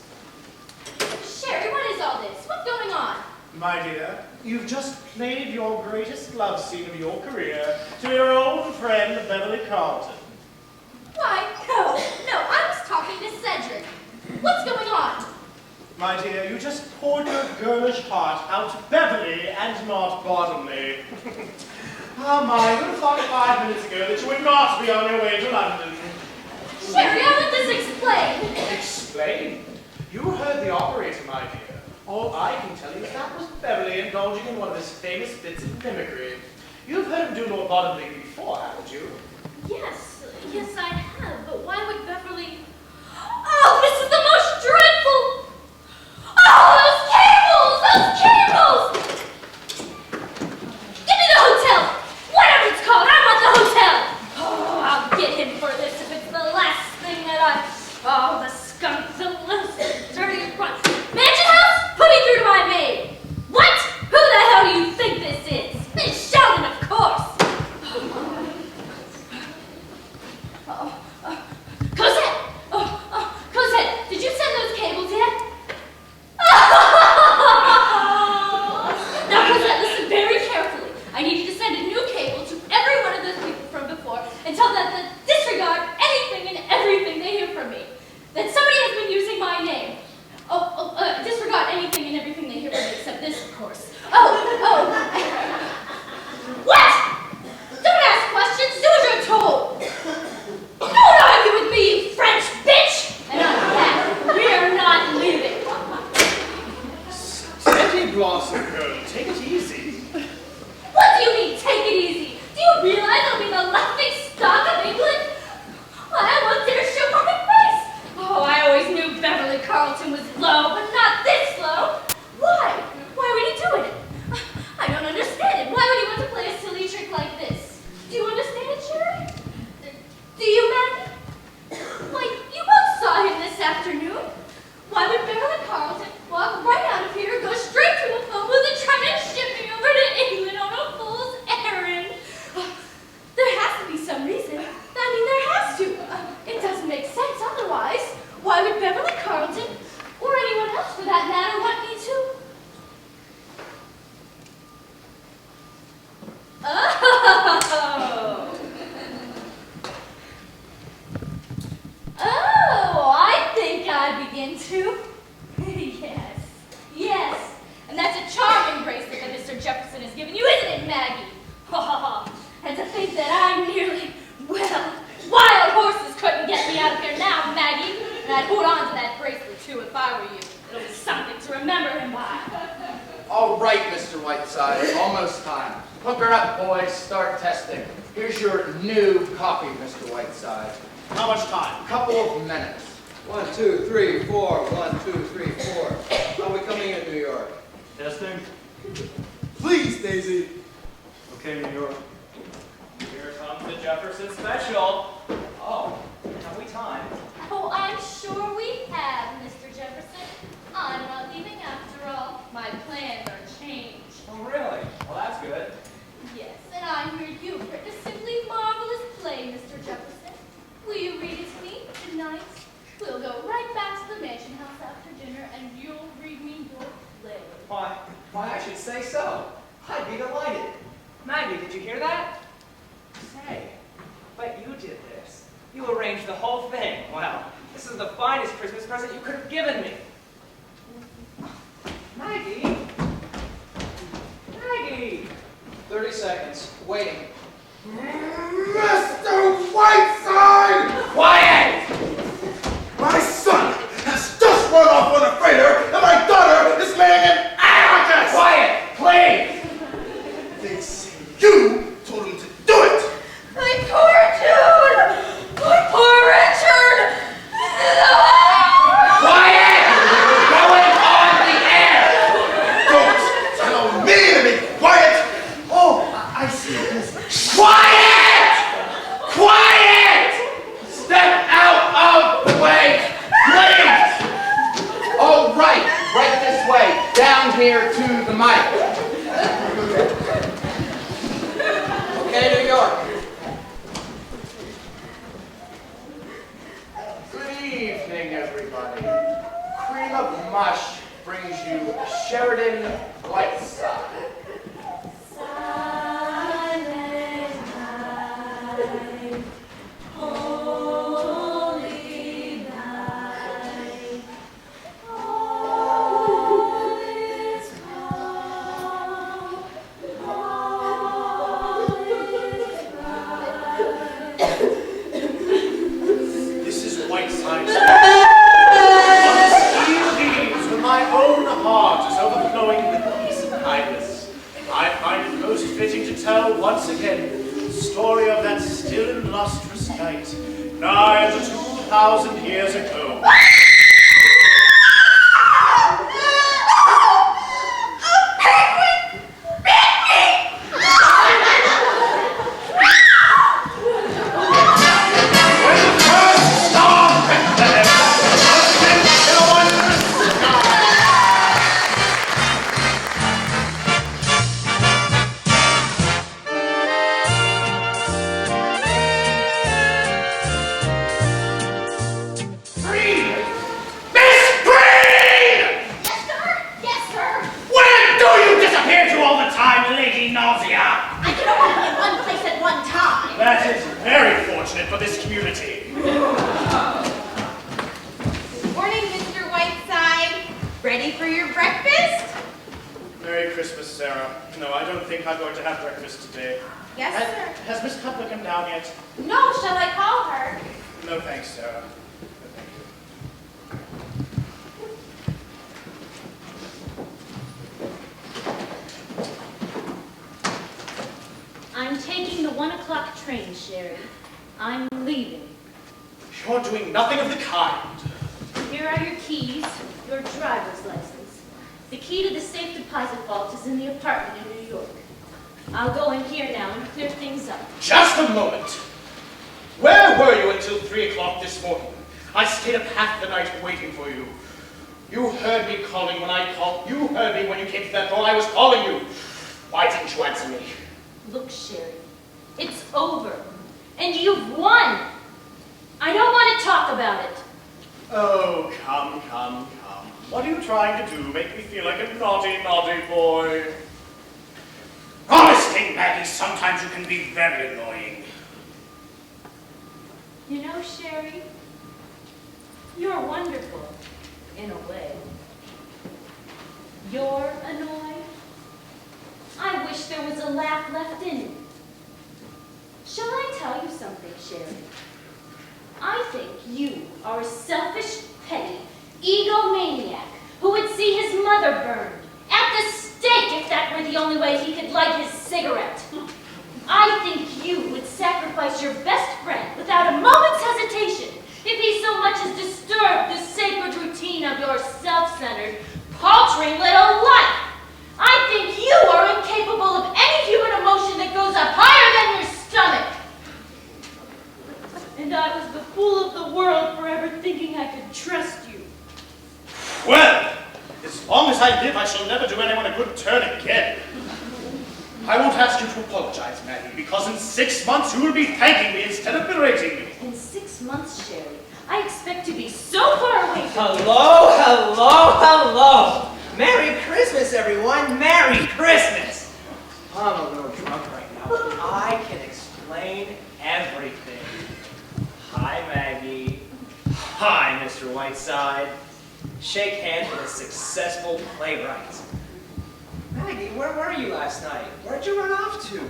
Sherry, what is all this? What's going on? My dear, you've just played your greatest love scene of your career to your old friend, Beverly Carlton. Why, no, I was talking to Cedric. What's going on? My dear, you just poured your girlish heart out to Beverly and not Bottomley. Ah, my, you would have thought 5 minutes ago that you would not be on your way to London. Sherry, how would this explain? Explain? You heard the operator, my dear. All I can tell you is that was Beverly indulging in one of his famous bits of mimicry. You've heard him do Lord Bottomley before, haven't you? Yes, I have, but why would Beverly... Oh, this is the most dreadful... Oh, those cables! Give me the hotel! Whatever it's called, I want the hotel! Oh, I'll get him for this if it's the last thing that Oh, the skunk, the loose, dirty front. Mansion house? Put me through to my maid! What? Who the hell do you think this is? Miss Sheridan, of course! Cosette, did you send those cables yet? Now, Cosette, listen very carefully. I need you to send a new cable to every one of those people from before and tell them to disregard anything and everything they hear from me. That somebody has been using my name. Disregard anything and everything they hear from me except this, of course. What? Don't ask questions. Do as you're told. Don't argue with me, you French bitch! And on that, we are not leaving. Steady, Blossom girl. Take it easy. What do you mean, take it easy? Do you realize I'll be the laughing stock of England? I won't dare show my face. Oh, I always knew Beverly Carlton was low, but not this low. Why? Why would he do it? I don't understand it. Why would he want to play a silly trick like this? Do you understand it, Sherry? Do you, Maggie? Why, you both saw him this afternoon. Why would Beverly Carlton walk right out of here, go straight to the phone booth and try to ship me over to England on a fool's errand? There has to be some reason. There has to. It doesn't make sense otherwise. Why would Beverly Carlton, or anyone else for that matter, want me to? Oh, I think I begin to. Yes. And that's a charming bracelet that Mr. Jefferson has given you, isn't it, Maggie? And to think that I'm nearly, wild horses couldn't get me out of here now, Maggie. And I'd hold on to that bracelet, too, if I were you. It'll be something to remember him by. All right, Mr. Whiteside, almost time. Hook her up, boys. Start testing. Here's your new copy, Mr. Whiteside. How much time? Couple of minutes. 1, 2, 3, 4. 1, 2, 3, 4. Are we coming in New York? Testing. Please, Daisy. Okay, New York. Here comes the Jefferson special. Oh, have we time? Oh, I'm sure we have, Mr. Jefferson. I'm not leaving after all. My plans are changed. Oh, really? Well, that's good. Yes, and I heard you've written a simply marvelous play, Mr. Jefferson. Will you read it to me tonight? We'll go right back to the mansion house after dinner, and you'll read me your play. Why, I should say so. I'd be delighted. Maggie, did you hear that? Say, but you did this. You arranged the whole thing. Wow, this is the finest Christmas present you could have given me. Maggie? Maggie! 30 seconds. Waiting. Mr. Whiteside! Quiet! My son has just run off on a freighter, and my daughter is marrying an anarchist! Quiet, please! They say you told him to do it! My poor June! My poor Richard! Quiet! Going on the air! Don't tell me to be quiet! Oh, I see this. Quiet! Quiet! Step out of the way, please! Oh, right this way, down here to the mic. Okay, New York. Good evening, everybody. Cream of Mush brings you Sheridan Whiteside. This is Whiteside's on the steel leaves when my own heart is overflowing with peace and kindness. I find it most fitting to tell once again the story of that still and lustrous night, nigh to 2,000 years ago. That is very fortunate for this community. Morning, Mr. Whiteside. Ready for your breakfast? Merry Christmas, Sarah. No, I don't think I'm going to have breakfast today. Yes, sir. Has Miss Cutler come down yet? No, shall I call her? No, thanks, Sarah. No, thank you. I'm taking the 1 o'clock train, Sherry. I'm leaving. You're doing nothing of the kind. Here are your keys, your driver's license. The key to the safe deposit vault is in the apartment in New York. I'll go in here now and clear things up. Just a moment. Where were you until 3 o'clock this morning? I stayed up half the night waiting for you. You heard me calling when I called. You heard me when you came to that door. I was calling you. Why didn't you answer me? Look, Sherry, it's over. And you've won. I don't want to talk about it. Oh, come. What are you trying to do? Make me feel like a naughty, naughty boy? Honestly, Maggie, sometimes you can be very annoying. You know, Sherry, you're wonderful, in a way. You're annoyed. I wish there was a laugh left in it. Shall I tell you something, Sherry? I think you are a selfish, petty, egomaniac who would see his mother burned at the stake if that were the only way he could light his cigarette. I think you would sacrifice your best friend without a moment's hesitation if he so much as disturbed fool of the world for ever thinking I could trust you. Well, as long as I live, I shall never do anyone a good turn again. I won't ask you to apologize, Maggie, because in 6 months you will be thanking me instead of berating me. In 6 months, Sherry, I expect to be so far away from you. Hello, hello, hello. Merry Christmas, everyone. Merry Christmas. I'm a little drunk right now, but I can explain everything. Hi, Maggie. Hi, Mr. Whiteside. Shake hands with a successful playwright. Maggie, where were you last night? Where'd you run off to?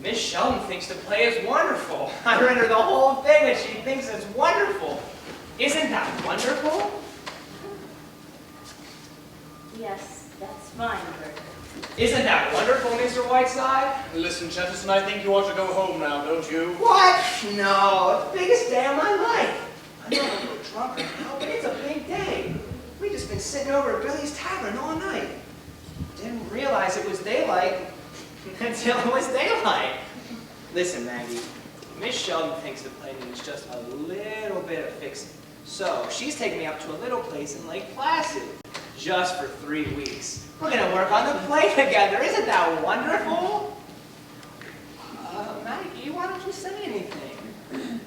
Miss Sheldon thinks the play is wonderful. I read her the whole thing and she thinks it's wonderful. Isn't that wonderful? Yes, that's fine, Bert. Isn't that wonderful, Mr. Whiteside? Listen, Jefferson, I think you ought to go home now, don't you? What? No, it's the biggest day of my life. I'm not a little drunk right now, but it's a big day. We've just been sitting over at Billy's Tavern all night. Didn't realize it was daylight until it was daylight. Listen, Maggie, Miss Sheldon thinks the play needs just a little bit of fixing. So she's taking me up to a little place in Lake Placid, just for 3 weeks. We're gonna work on the play together. Isn't that wonderful? Maggie, why don't you say anything?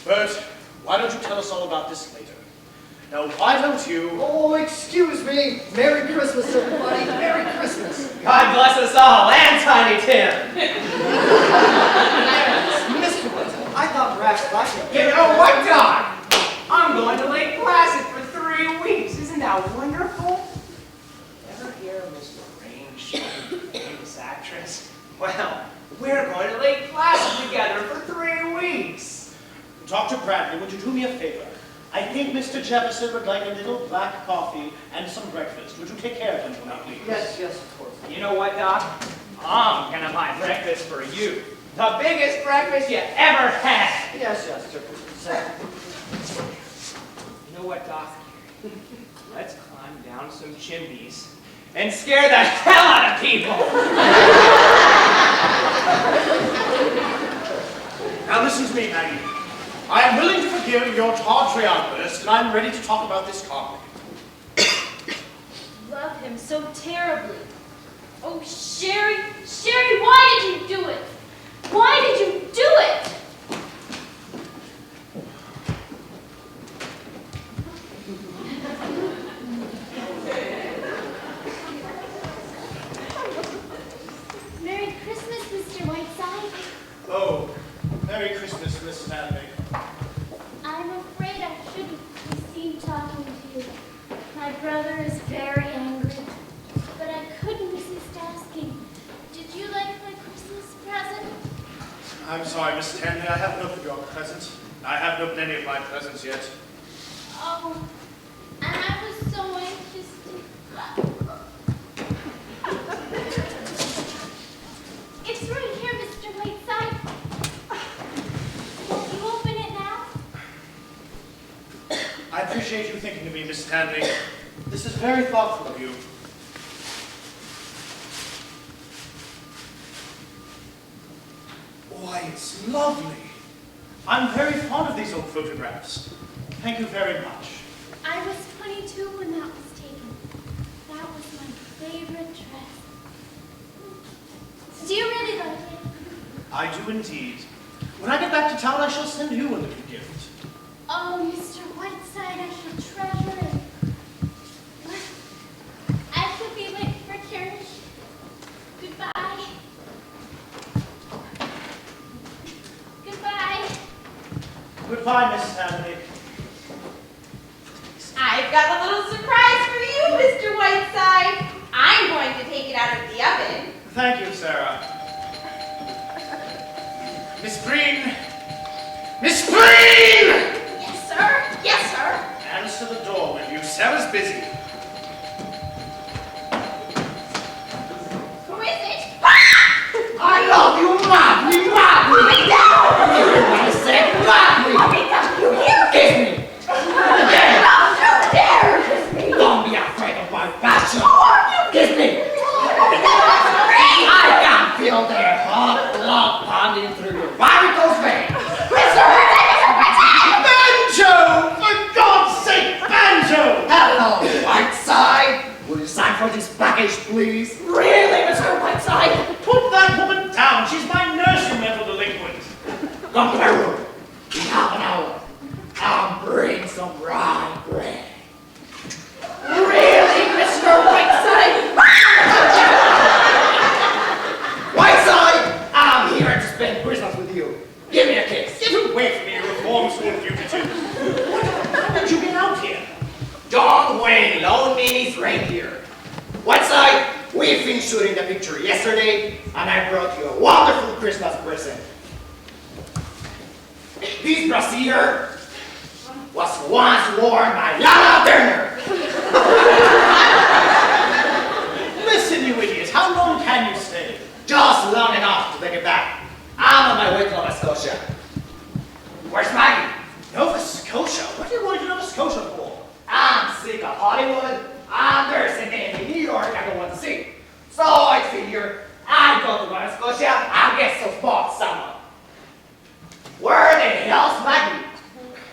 Bert, why don't you tell us all about this later? Now, why don't you... Oh, excuse me. Merry Christmas, everybody. Merry Christmas. God bless us all, and Tiny Tim. Mr. Whiteside, I thought perhaps I could... You know what, Todd? I'm going to Lake Placid for 3 weeks. Isn't that wonderful? Ever hear of Miss Lorraine, famous actress? Well, we're going to Lake Placid together for 3 weeks. Dr. Bradley, would you do me a favor? I think Mr. Jefferson would like a little black coffee and some breakfast. Would you take care of him for me, please? Yes, yes, of course. You know what, Doc? I'm gonna buy breakfast for you. The biggest breakfast you ever had. Yes, yes, sir. You know what, Doc? Let's climb down some chimneys and scare the hell out of people. Now listen to me, Maggie. I am willing to forgive your tawdry outburst, and I'm ready to talk about this calmly. Love him so terribly. Oh, Sherry, Sherry, why did you do it? Why did you do it? Merry Christmas, Mr. Whiteside. Oh, Merry Christmas, Miss Stanley. I'm afraid I shouldn't be seen talking to you. My brother is very angry, but I couldn't resist asking, did you like my Christmas present? I'm sorry, Miss Stanley. I haven't opened your present. I haven't opened any of my presents yet. Oh, and I was so anxious to... It's right here, Mr. Whiteside. Won't you open it now? I appreciate you thinking of me, Miss Stanley. This is very thoughtful of you. Why, it's lovely. I'm very fond of these old photographs. Thank you very much. I was 22 when that was taken. That was my favorite dress. Do you really like it? I do indeed. When I get back to town, I shall send you a little gift. Oh, Mr. Whiteside, I shall treasure it. I shall be late for church. Goodbye. Goodbye. Goodbye, Miss Stanley. I've got a little surprise for you, Mr. Whiteside. I'm going to take it out of the oven. Thank you, Sarah. Miss Preen! Miss Preen! Yes, sir. Yes, sir. Answer the door, will you? Sarah's busy. Who is it? I love you, Maggie, Maggie! I said Maggie! You hear me? Kiss me! Don't you dare kiss me! Don't be afraid of my passion! Oh, you Kiss me! I can feel their hot blood pounding through your varicose veins! Whiteside! Put that woman down. She's my nurse, you mental delinquent. Come to my room. In half an hour. I'll bring some rye bread. Really, Mr. Whiteside? Whiteside, I'm here to spend Christmas with you. Give me a kiss. Get away from me, you reform school fugitive. How did you get out here? John Wayne loaned me his reindeer. Whiteside, we finished shooting the picture yesterday, and I brought you a wonderful Christmas present. This brassiere was once worn by Lana Turner. Listen, you idiot. How long can you stay? Just long enough to take it back. I'm on my way to Nova Scotia. Where's Maggie? Nova Scotia? What are you going to Nova Scotia for? I'm sick of Hollywood, and there's a name in New York I don't want to see. So I figure I'd go to Nova Scotia and get some spots somewhere. Where the hell's Maggie?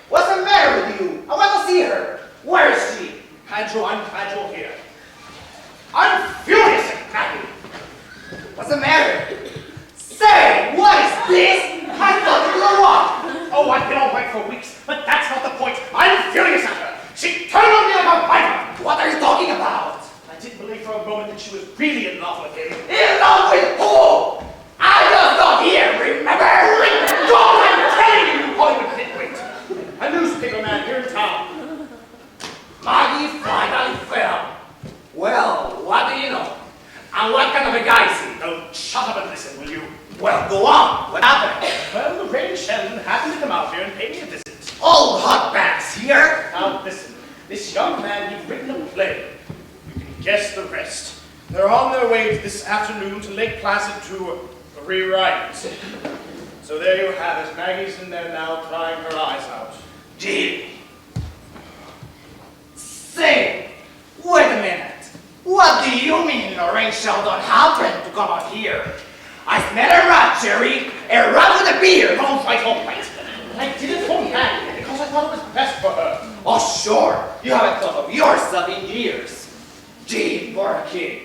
What's the matter with you? I want to see her. Where is she? Andrew, I'm glad you're here. I'm furious at Maggie. What's the matter? Say, what is this? I thought you were wrong. Oh, I've been all right for weeks, but that's not the point. I'm furious at her. She turned on me like a viper. What are you talking about? I didn't believe for a moment that she was really in love with him. In love with who? I just got here, remember? Go, I'm telling you, you Hollywood nitwit. A newspaper man here in town. Maggie finally fell. Well, what do you know? And what kind of a guy is he? Oh, shut up and listen, will you? Well, go on. What happened? Well, the Ray and Sheridan happened to come out here and pay me a visit. Old hotbags here? Now, listen. This young man, he's written a play. You can guess the rest. They're on their way this afternoon to Lake Placid to rewrite. So there you have it. Maggie's in there now crying her eyes out. Gee. Say, wait a minute. What do you mean Lorraine Sheldon happened to come out here? I smell a rat, Jerry. A rat with a beard. All right, all right. I did it for Maggie because I thought it was best for her. Oh, sure. You haven't thought of yourself in years. Gee, poor kid.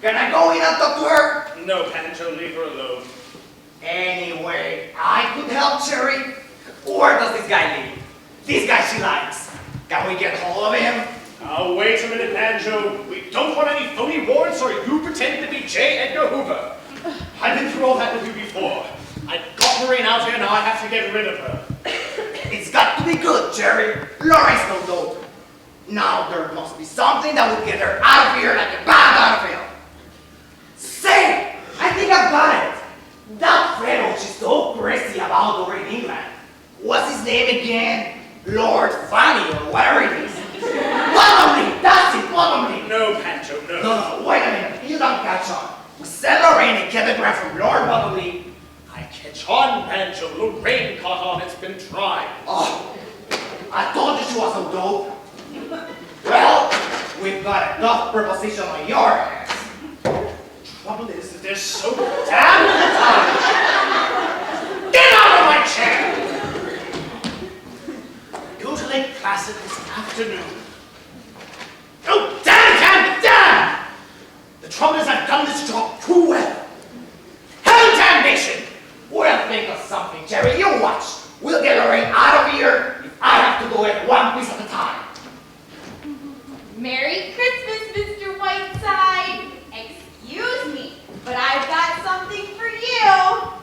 Can I go in and talk to her? No, Pancho, leave her alone. Anyway, I could help Jerry. Where does this guy live? This guy she likes. Can we get hold of him? Now, wait a minute, Banjo. We don't want any phony warrants or you pretending to be J. Edgar Hoover. I've been through all that with you before. I got Lorraine out here, now I have to get rid of her. It's got to be good, Jerry. Lawrence no dope. Now there must be something that will get her out of here like a bag out of hell. Say, I think I've got it. That fellow she's so crazy about over in England. What's his name again? Lord Fanny or whatever it is. Bottomley! That's it, Bottomley! No, Pancho, no. No, wait a minute. You don't catch on. We sent Lorraine a cablegram from Lord Bottomley. I catch on, Pancho. Lorraine caught on. It's been tried. Oh, I told you she was so dope. Well, we've got a tough proposition on your hands. Trouble is that there's so damn little time. Get out of my chair! Go to Lake Placid this afternoon. Oh, damn! The trouble is I've done this job too well. Hell damnation! We'll think of something, Jerry. You watch. We'll get Lorraine out of here if I have to do it one piece at a time. Merry Christmas, Mr. Whiteside. Excuse me, but I've got something for you.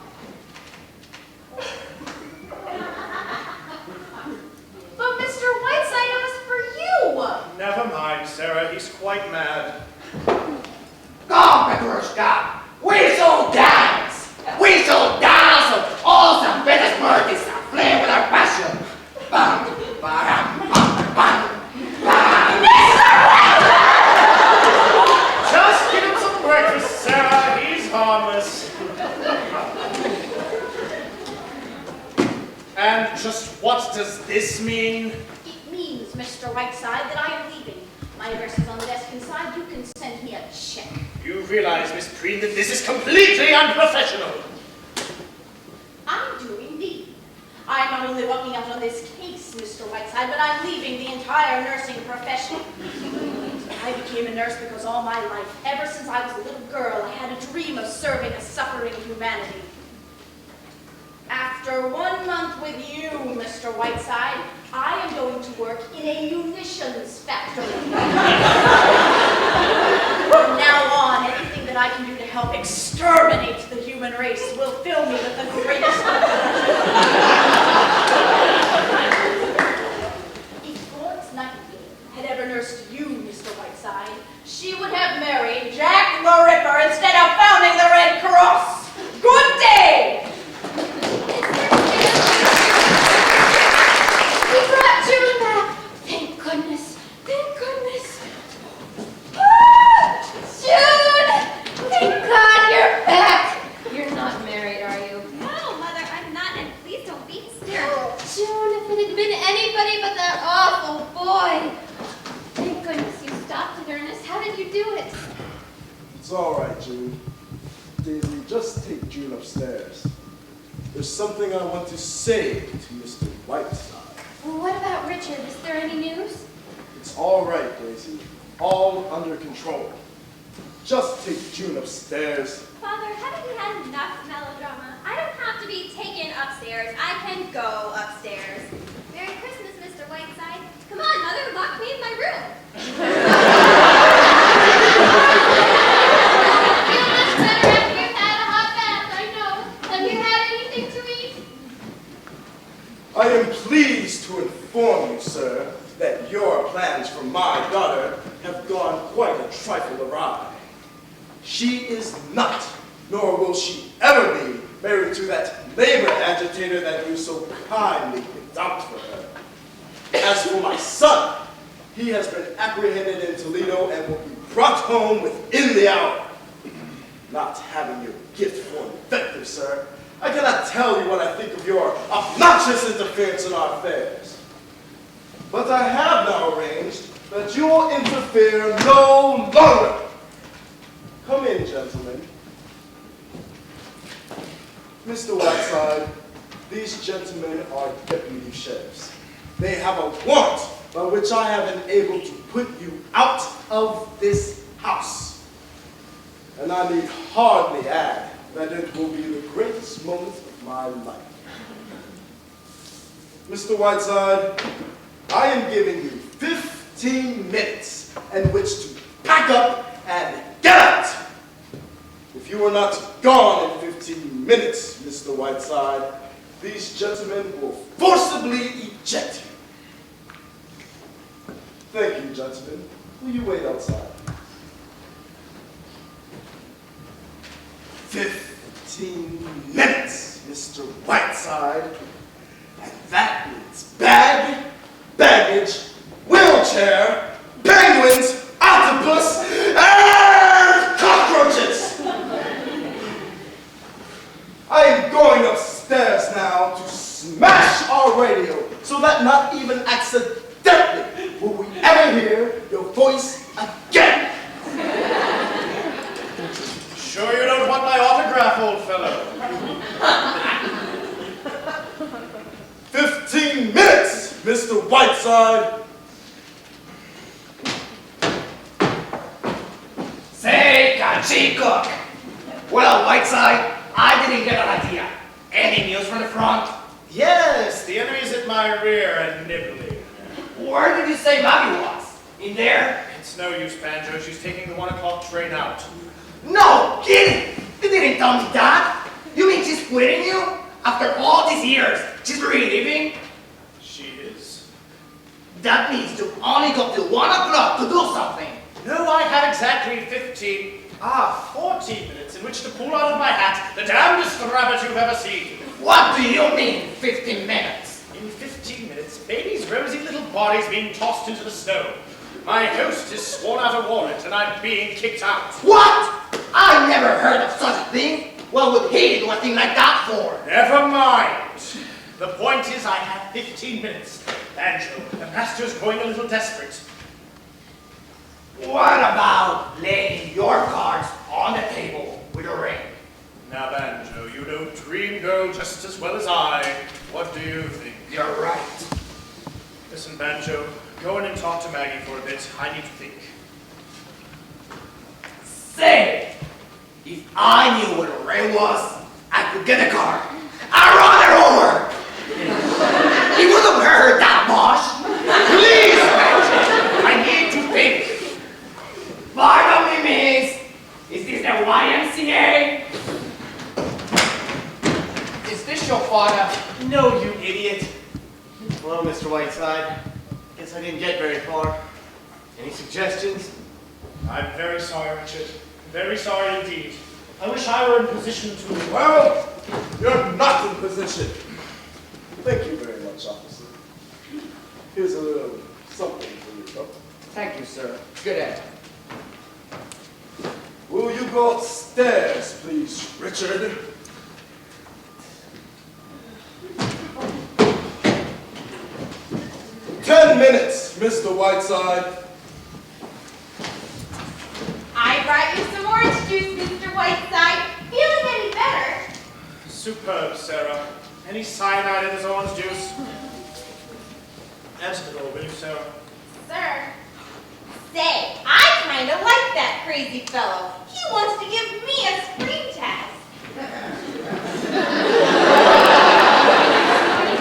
But Mr. Whiteside, it was for you. Never mind, Sarah. He's quite mad. Come, Petrushka. We shall dance. We shall dance of all St. Petersburg is aflame with our passion. Bam, bam, bam, bam, bam. Just give him some breakfast, Sarah. He's harmless. And just what does this mean? It means, Mr. Whiteside, that I am leaving. My address is on the desk inside. You can send me a check. You realize, Miss Preen, that this is completely unprofessional. I do indeed. I'm not only walking out on this case, Mr. Whiteside, but I'm leaving the entire nursing profession. I became a nurse because all my life, ever since I was a little girl, I had a dream of serving a suffering humanity. After 1 month with you, Mr. Whiteside, I am going to work in a munitions factory. From now on, anything that I can do to help exterminate the human race will fill me with the greatest pleasure. If Florence Nightingale had ever nursed you, Mr. Whiteside, she would have married Jack the Ripper instead of founding the Red Cross. Good day! We brought June back! Thank goodness! Thank goodness! June! Thank God you're back! You're not married, are you? No, Mother, I'm not, and please don't be hysterical. June, if it had been anybody but that awful boy! Thank goodness you stopped it, Ernest. How did you do it? It's all right, June. Daisy, just take June upstairs. There's something I want to say to Mr. Whiteside. Well, what about Richard? Is there any news? It's all right, Daisy. All under control. Just take June upstairs. Father, haven't we had enough melodrama? I don't have to be taken upstairs. I can go upstairs. Merry Christmas, Mr. Whiteside. Come on, Mother, lock me in my room. You feel much better after you've had a hot bath, I know. Have you had anything to eat? I am pleased to inform you, sir, that your plans for my daughter have gone quite a trifle awry. She is not, nor will she ever be, married to that labor agitator that you so kindly picked out for her. As for my son, he has been apprehended in Toledo and will be brought home within the hour. Not having your gift for invective, sir, I cannot tell you what I think of your obnoxious interference in our affairs. But I have now arranged that you will interfere no longer. Come in, gentlemen. Mr. Whiteside, these gentlemen are deputy sheriffs. They have a warrant by which I have been able to put you out of this house. And I need hardly add that it will be the greatest moment of my life. Mr. Whiteside, I am giving you 15 minutes in which to pack up and get out. If you are not gone in 15 minutes, Mr. Whiteside, these gentlemen will forcibly eject you. Thank you, gentlemen. Will you wait outside? 15 minutes, Mr. Whiteside. And that means bag, baggage, wheelchair, penguins, octopus, and cockroaches! I am going upstairs now to smash our radio so that not even accidentally will we ever hear your voice again. Sure you don't want my autograph, old fellow? 15 minutes, Mr. Whiteside. Say, Cook. Well, Whiteside, I didn't get an idea. Any news from the front? Yes, the enemy's at my rear and nibbling. Where did you say Maggie was? In there? It's no use, Banjo. She's taking the 1 o'clock train out. No kidding! You didn't tell me that. You mean she's quitting you? After all these years, she's really leaving? She is. That means you only got till 1 o'clock to do something. No, I had exactly 14 minutes in which to pull out of my hat the damnedest rabbit you've ever seen. What do you mean, 15 minutes? In 15 minutes, baby's rosy little body's being tossed into the snow. My host is sworn out a warrant and I'm being kicked out. What? I never heard of such a thing. What would he do a thing like that for? Never mind. The point is I have 15 minutes. Banjo, the master's growing a little desperate. What about laying your cards on the table with a ring? Now, Banjo, you know dream girl just as well as I. What do you think? You're right. Listen, Banjo, go in and talk to Maggie for a bit. I need to think. Say, If I knew where Ray was, I could get a car. I'd run her over. He would have heard that much. Please, I need to think. Pardon me, miss. Is this the YMCA? Is this your father? No, you idiot. Well, Mr. Whiteside, guess I didn't get very far. Any suggestions? I'm very sorry, Richard. Very sorry indeed. I wish I were in position to... Well, you're not in position. Thank you very much, officer. Here's a little something for you, though. Thank you, sir. Good day. Will you go upstairs, please, Richard? "10 minutes, Mr. Whiteside." I brought you some orange juice, Mr. Whiteside. Feeling any better? Superb, Sarah. Any cyanide in this orange juice? Answer the door, will you, Sarah? Sir. Say, I kind of like that crazy fellow. He wants to give me a screen test.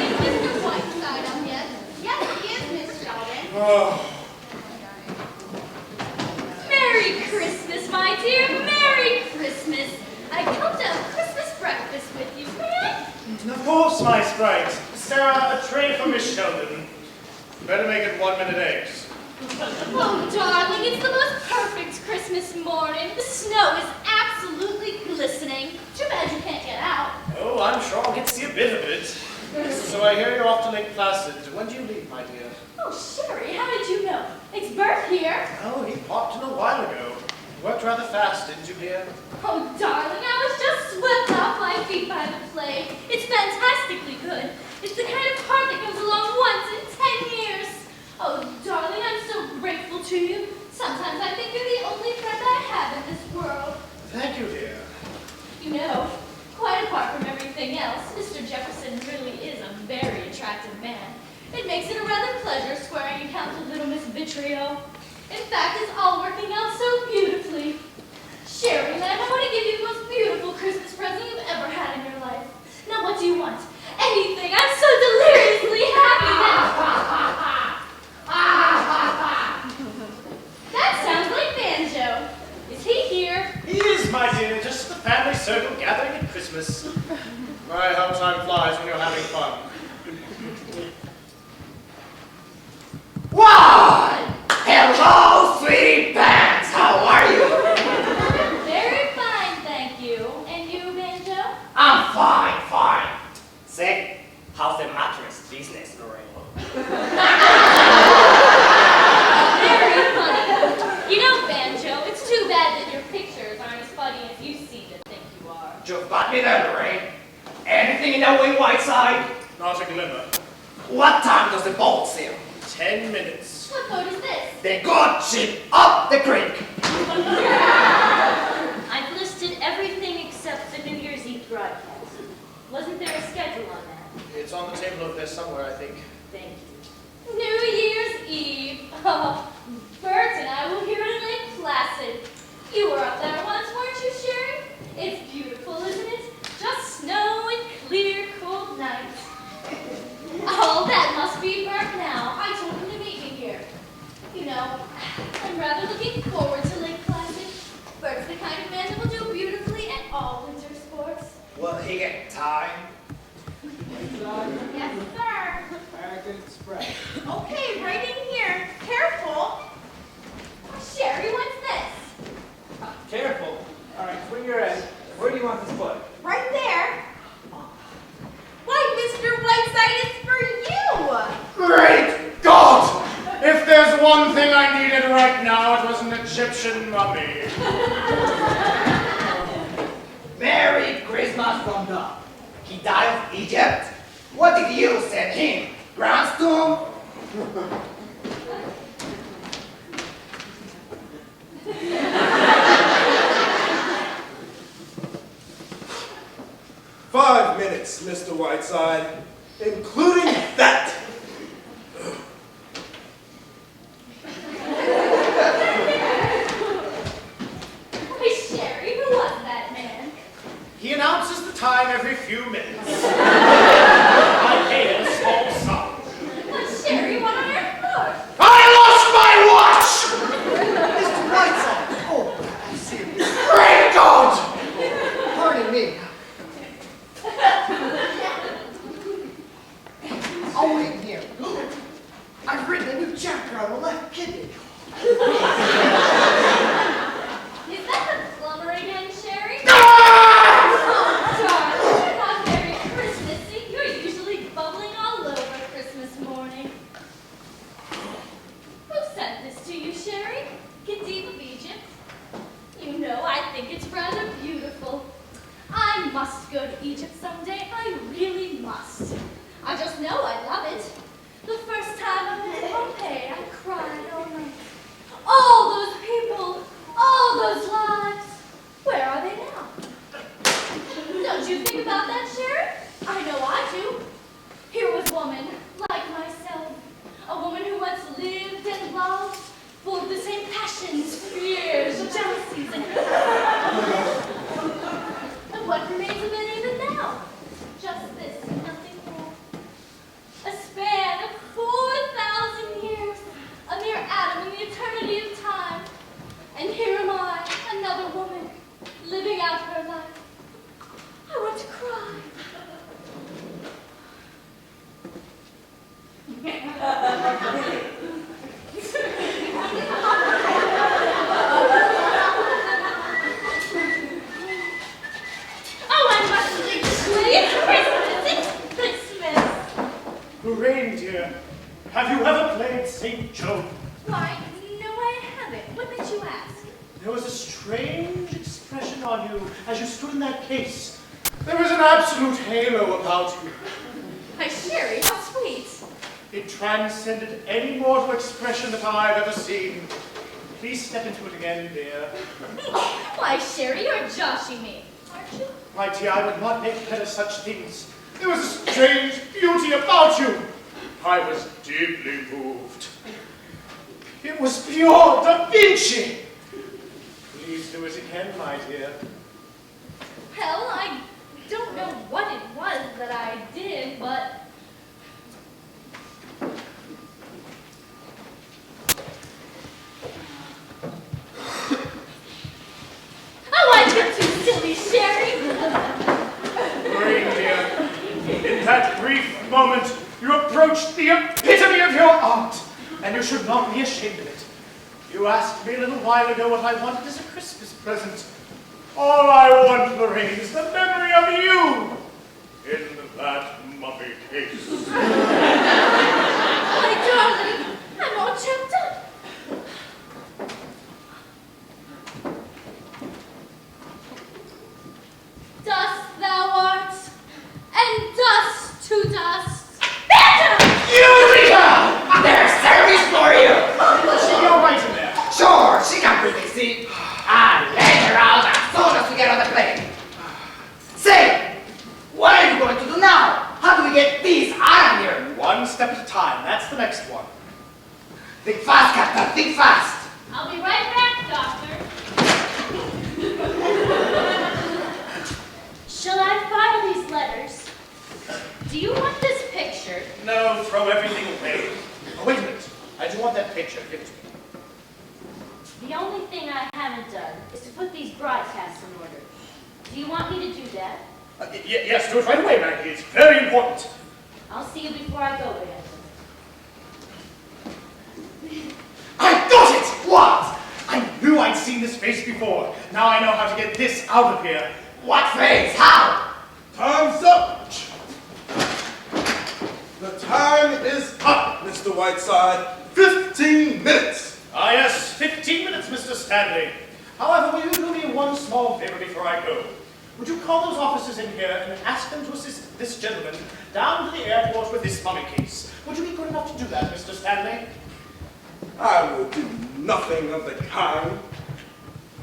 Is Mr. Whiteside up yet? Yes, he is, Miss Sheldon. Oh, Merry Christmas, my dear. Merry Christmas. I come to have Christmas breakfast with you, may I? of course, my sprite. Sarah, a tray for Miss Sheldon. Better make it 1-minute eggs. Oh, darling, it's the most perfect Christmas morning. The snow is absolutely glistening. Too bad you can't get out. Oh, I'm sure I'll get to see a bit of it. So I hear you're off to Lake Placid. When do you leave, my dear? Oh, Sherry, how did you know? It's Bert here. Oh, he popped in a while ago. Worked rather fast, didn't you, dear? Oh, darling, I was just swept off my feet by the play. It's fantastically good. It's the kind of part that comes along once in 10 years. Oh, darling, I'm so grateful to you. Sometimes I think you're the only friend I have in this world. Thank you, dear. You know, quite apart from everything else, Mr. Jefferson really is a very attractive man. It makes it a rather pleasure squaring accounts with little Miss Vitriol. In fact, it's all working out so beautifully. Sheridan, I want to give you the most beautiful Christmas present you've ever had in your life. Now, what do you want? Anything. I'm so deliriously happy now. That sounds like Banjo. Is he here? He is, my dear. Just the family circle gathering at Christmas. My, how time flies when you're having fun. Why? Hello, sweetie pants. How are you? Very fine, thank you. And you, Banjo? I'm fine, fine. Say, how's the mattress business going? Very funny. You know, Banjo, it's too bad that your pictures aren't as funny as you seem to think you are. Just got me there, Ray. Anything in that way, Whiteside? Not a glimmer. What time does the boat sail? 10 minutes. What boat is this? The good ship up the creek. I've listed everything except the New Year's Eve broadcast. Wasn't there a schedule on that? It's on the table over there somewhere, I think. Thank you. New Year's Eve. Oh, Bert and I will hear it in Lake Placid. You were up there once, weren't you, Sherry? It's beautiful, isn't it? Just snow and clear, cold nights. Oh, that must be Bert now. I told him to meet me here. You know, I'm rather looking forward to Lake Placid. Bert's the kind of man that will do beautifully at all winter sports. Will he get time? Yes, sir. American Express. Okay, right in here. Careful. Oh, Sherry, what's this? Careful. All right, swing your end. Where do you want this put? Right there. Why, Mr. Whiteside, it's for you. Great God! If there's one thing I needed right now, it was an Egyptian mummy. Merry Christmas from God. He died of Egypt. What did you send him? Grandstone? 5 minutes, Mr. Whiteside, including that. Hey, Sherry, who was that? time every few minutes. I pay it a small sum. But Sherry, what on earth for? I lost my watch! Mr. Whiteside! Oh, I see. Great God! Pardon me. I'll wait here. I've written a new chapter on the left kidney. Is that the plumber again, Sherry? Ah! Oh, darling, you're not very Christmassy. You're usually bubbling all over Christmas morning. Who sent this to you, Sherry? Khedive of Egypt? You know, I think it's rather beautiful. I must go to Egypt someday. I really must. I just know I love it. The first time I went to Pompeii, I cried all night. All those people, all those lives, where are they now? Don't you think about that, Sherry? I know I do. Here was a woman, like myself, a woman who once lived and loved, full of the same passions, fears, jealousies, and and what remains of it even now? Just this, nothing more. A span of 4,000 years, a mere atom in the eternity of time. And here am I, another woman, living out her life. I want to cry. Oh, I mustn't leave this way. It's Christmas. It's Christmas. Reindeer, have you ever played St. Joe? Why, no, I haven't. What makes you ask? There was a strange expression on you as you stood in that case. There was an absolute halo about you. Why, Sherry, how sweet. It transcended any mortal expression that I've ever seen. Please step into it again, dear. Why, Sherry, you're joshing me, aren't you? My dear, I would not make head of such things. There was a strange beauty about you. I was deeply moved. It was pure Da Vinci. Please do it again, my dear. Well, I don't know what it was that I did, but... Oh, I've been too silly, Sherry. Reindeer, in that brief moment, you approached the epitome of your art, and you should not be ashamed of it. You asked me a little while ago what I wanted as a Christmas present. All I want, Lorraine, is the memory of you in that mummy case. My darling, I'm all choked up. Dust thou art, and dust to dust. Eureka! There's service for you! Is she all right in there? Sure, she can pretty see. I'll let her out as soon as we get on the plane. Say, what are you going to do now? How do we get these out of here? One step at a time. That's the next one. Think fast, Captain, think fast. I'll be right back, Doctor. Shall I file these letters? Do you want this picture? No, throw everything away. Oh, wait a minute. I do want that picture. Give it to me. The only thing I haven't done is to put these broadcasts in order. Do you want me to do that? Yes, do it right away, Maggie. It's very important. I'll see you before I go, Beth. I got it! What? I knew I'd seen this face before. Now I know how to get this out of here. What face? How? Time's up! The time is up, Mr. Whiteside. 15 minutes! Ah, yes, 15 minutes, Mr. Stanley. However, will you do me one small favor before I go? Would you call those officers in here and ask them to assist this gentleman down to the airport with this mummy case? Would you be good enough to do that, Mr. Stanley? I will do nothing of the kind.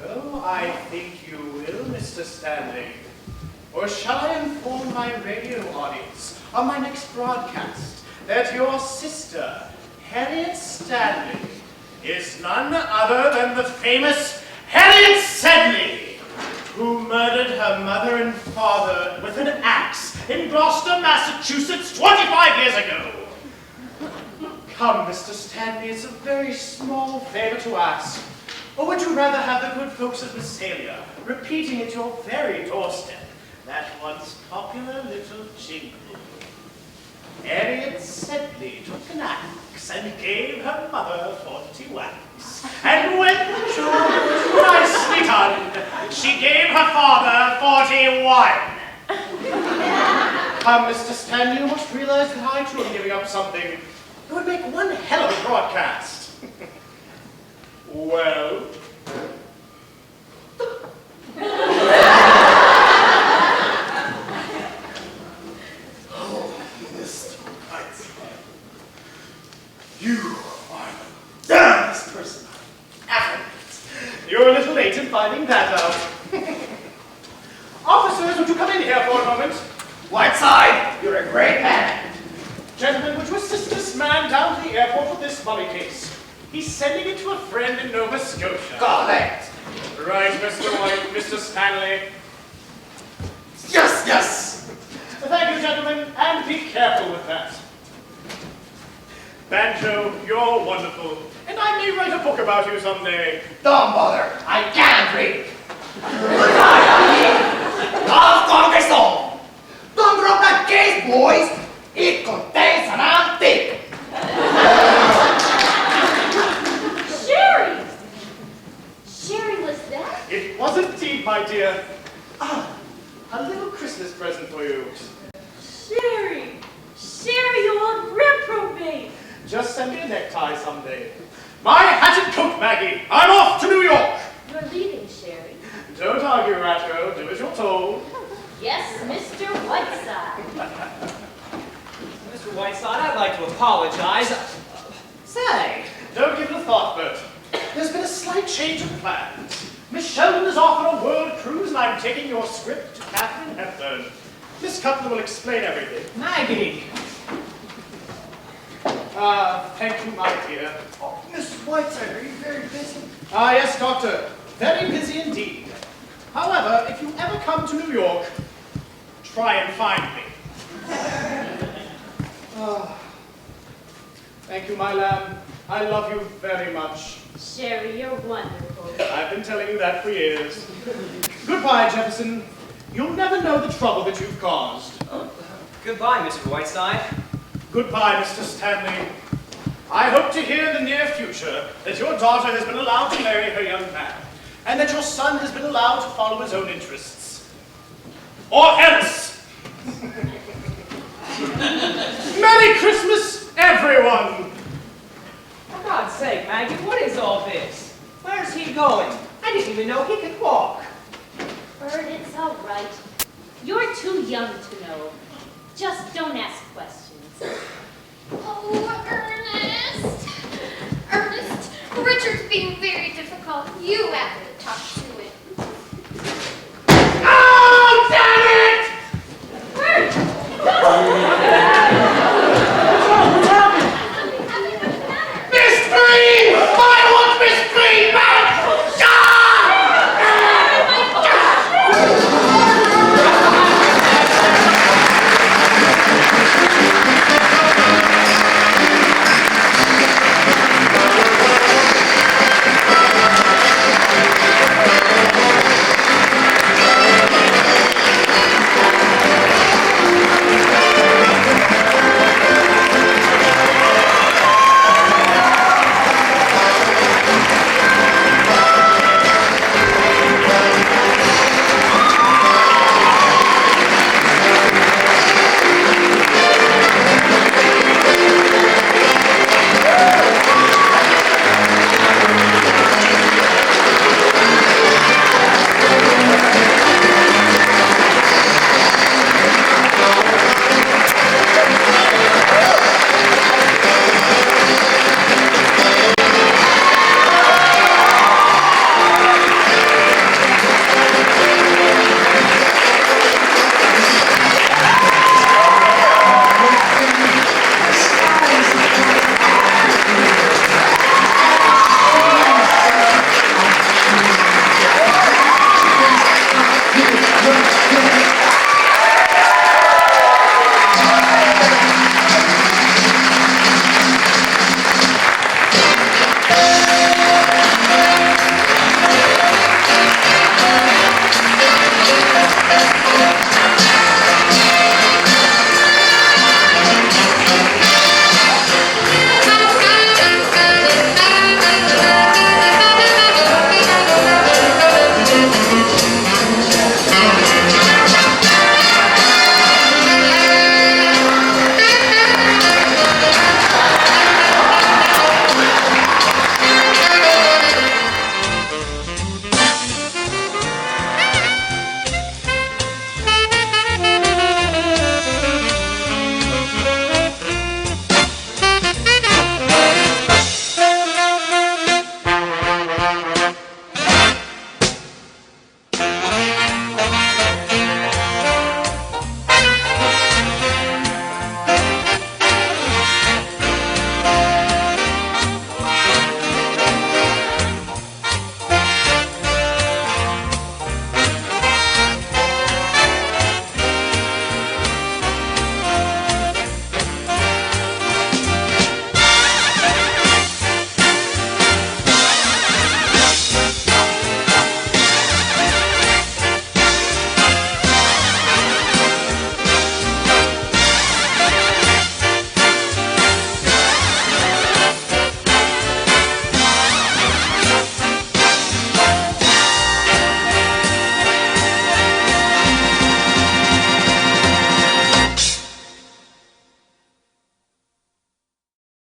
Oh, I think you will, Mr. Stanley. Or shall I inform my radio audience on my next broadcast that your sister, Harriet Stanley, is none other than the famous Harriet Stanley? who murdered her mother and father with an axe in Gloucester, Massachusetts 25 years ago. Come, Mr. Stanley, it's a very small favor to ask. Or would you rather have the good folks of Massalia repeating at your very doorstep that once popular little jingle? Harriet Sedley took an axe and gave her mother 40 whacks. And when the job was nicely done, she gave her father 40 wine. Come, Mr. Stanley, you must realize that I too am giving up something. It would make one hell of a broadcast. Well? You are the damnedest person I've ever met. You're a little late in finding that out. Officers, would you come in here for a moment? Whiteside, you're a great man. Gentlemen, would you assist this man down to the airport with this mummy case? He's sending it to a friend in Nova Scotia. Correct. Right, Mr. White, Mr. Stanley. Yes, yes. Thank you, gentlemen, and be careful with that. Banjo, you're wonderful, and I may write a book about you someday. Don't bother. I can't read. Goodbye, Maggie. Love Convicts. Don't drop that case, boys. It contains an antique. Sherry! Sherry, was that? It was indeed, my dear. Ah, a little Christmas present for you. Sherry! Sherry, you old reprobate! Just send me a necktie someday. My hat and coat, Maggie. I'm off to New York. You're leaving, Sherry. Don't argue, Ratko. Do as you're told. Yes, Mr. Whiteside. Mr. Whiteside, I'd like to apologize. Say, Don't give it a thought, Bert. There's been a slight change of plans. Miss Sheldon is off on a world cruise, and I'm taking your script to Catherine Hepburn. Miss Cutler will explain everything. Maggie. Thank you, my dear. Oh, Mrs. Whiteside, are you very busy? Yes, Doctor. Very busy indeed. However, if you ever come to New York, try and find me. Thank you, my lamb. I love you very much. Sherry, you're wonderful. I've been telling you that for years. Goodbye, Jefferson. You'll never know the trouble that you've caused. Goodbye, Mr. Whiteside. Goodbye, Mr. Stanley. I hope to hear in the near future that your daughter has been allowed to marry her young man, and that your son has been allowed to follow his own interests. Or else! Merry Christmas, everyone! For God's sake, Maggie, what is all this? Where's he going? I didn't even know he could walk. Bert, it's all right. You're too young to know. Just don't ask questions. Oh, Ernest. Ernest, Richard's being very difficult. You have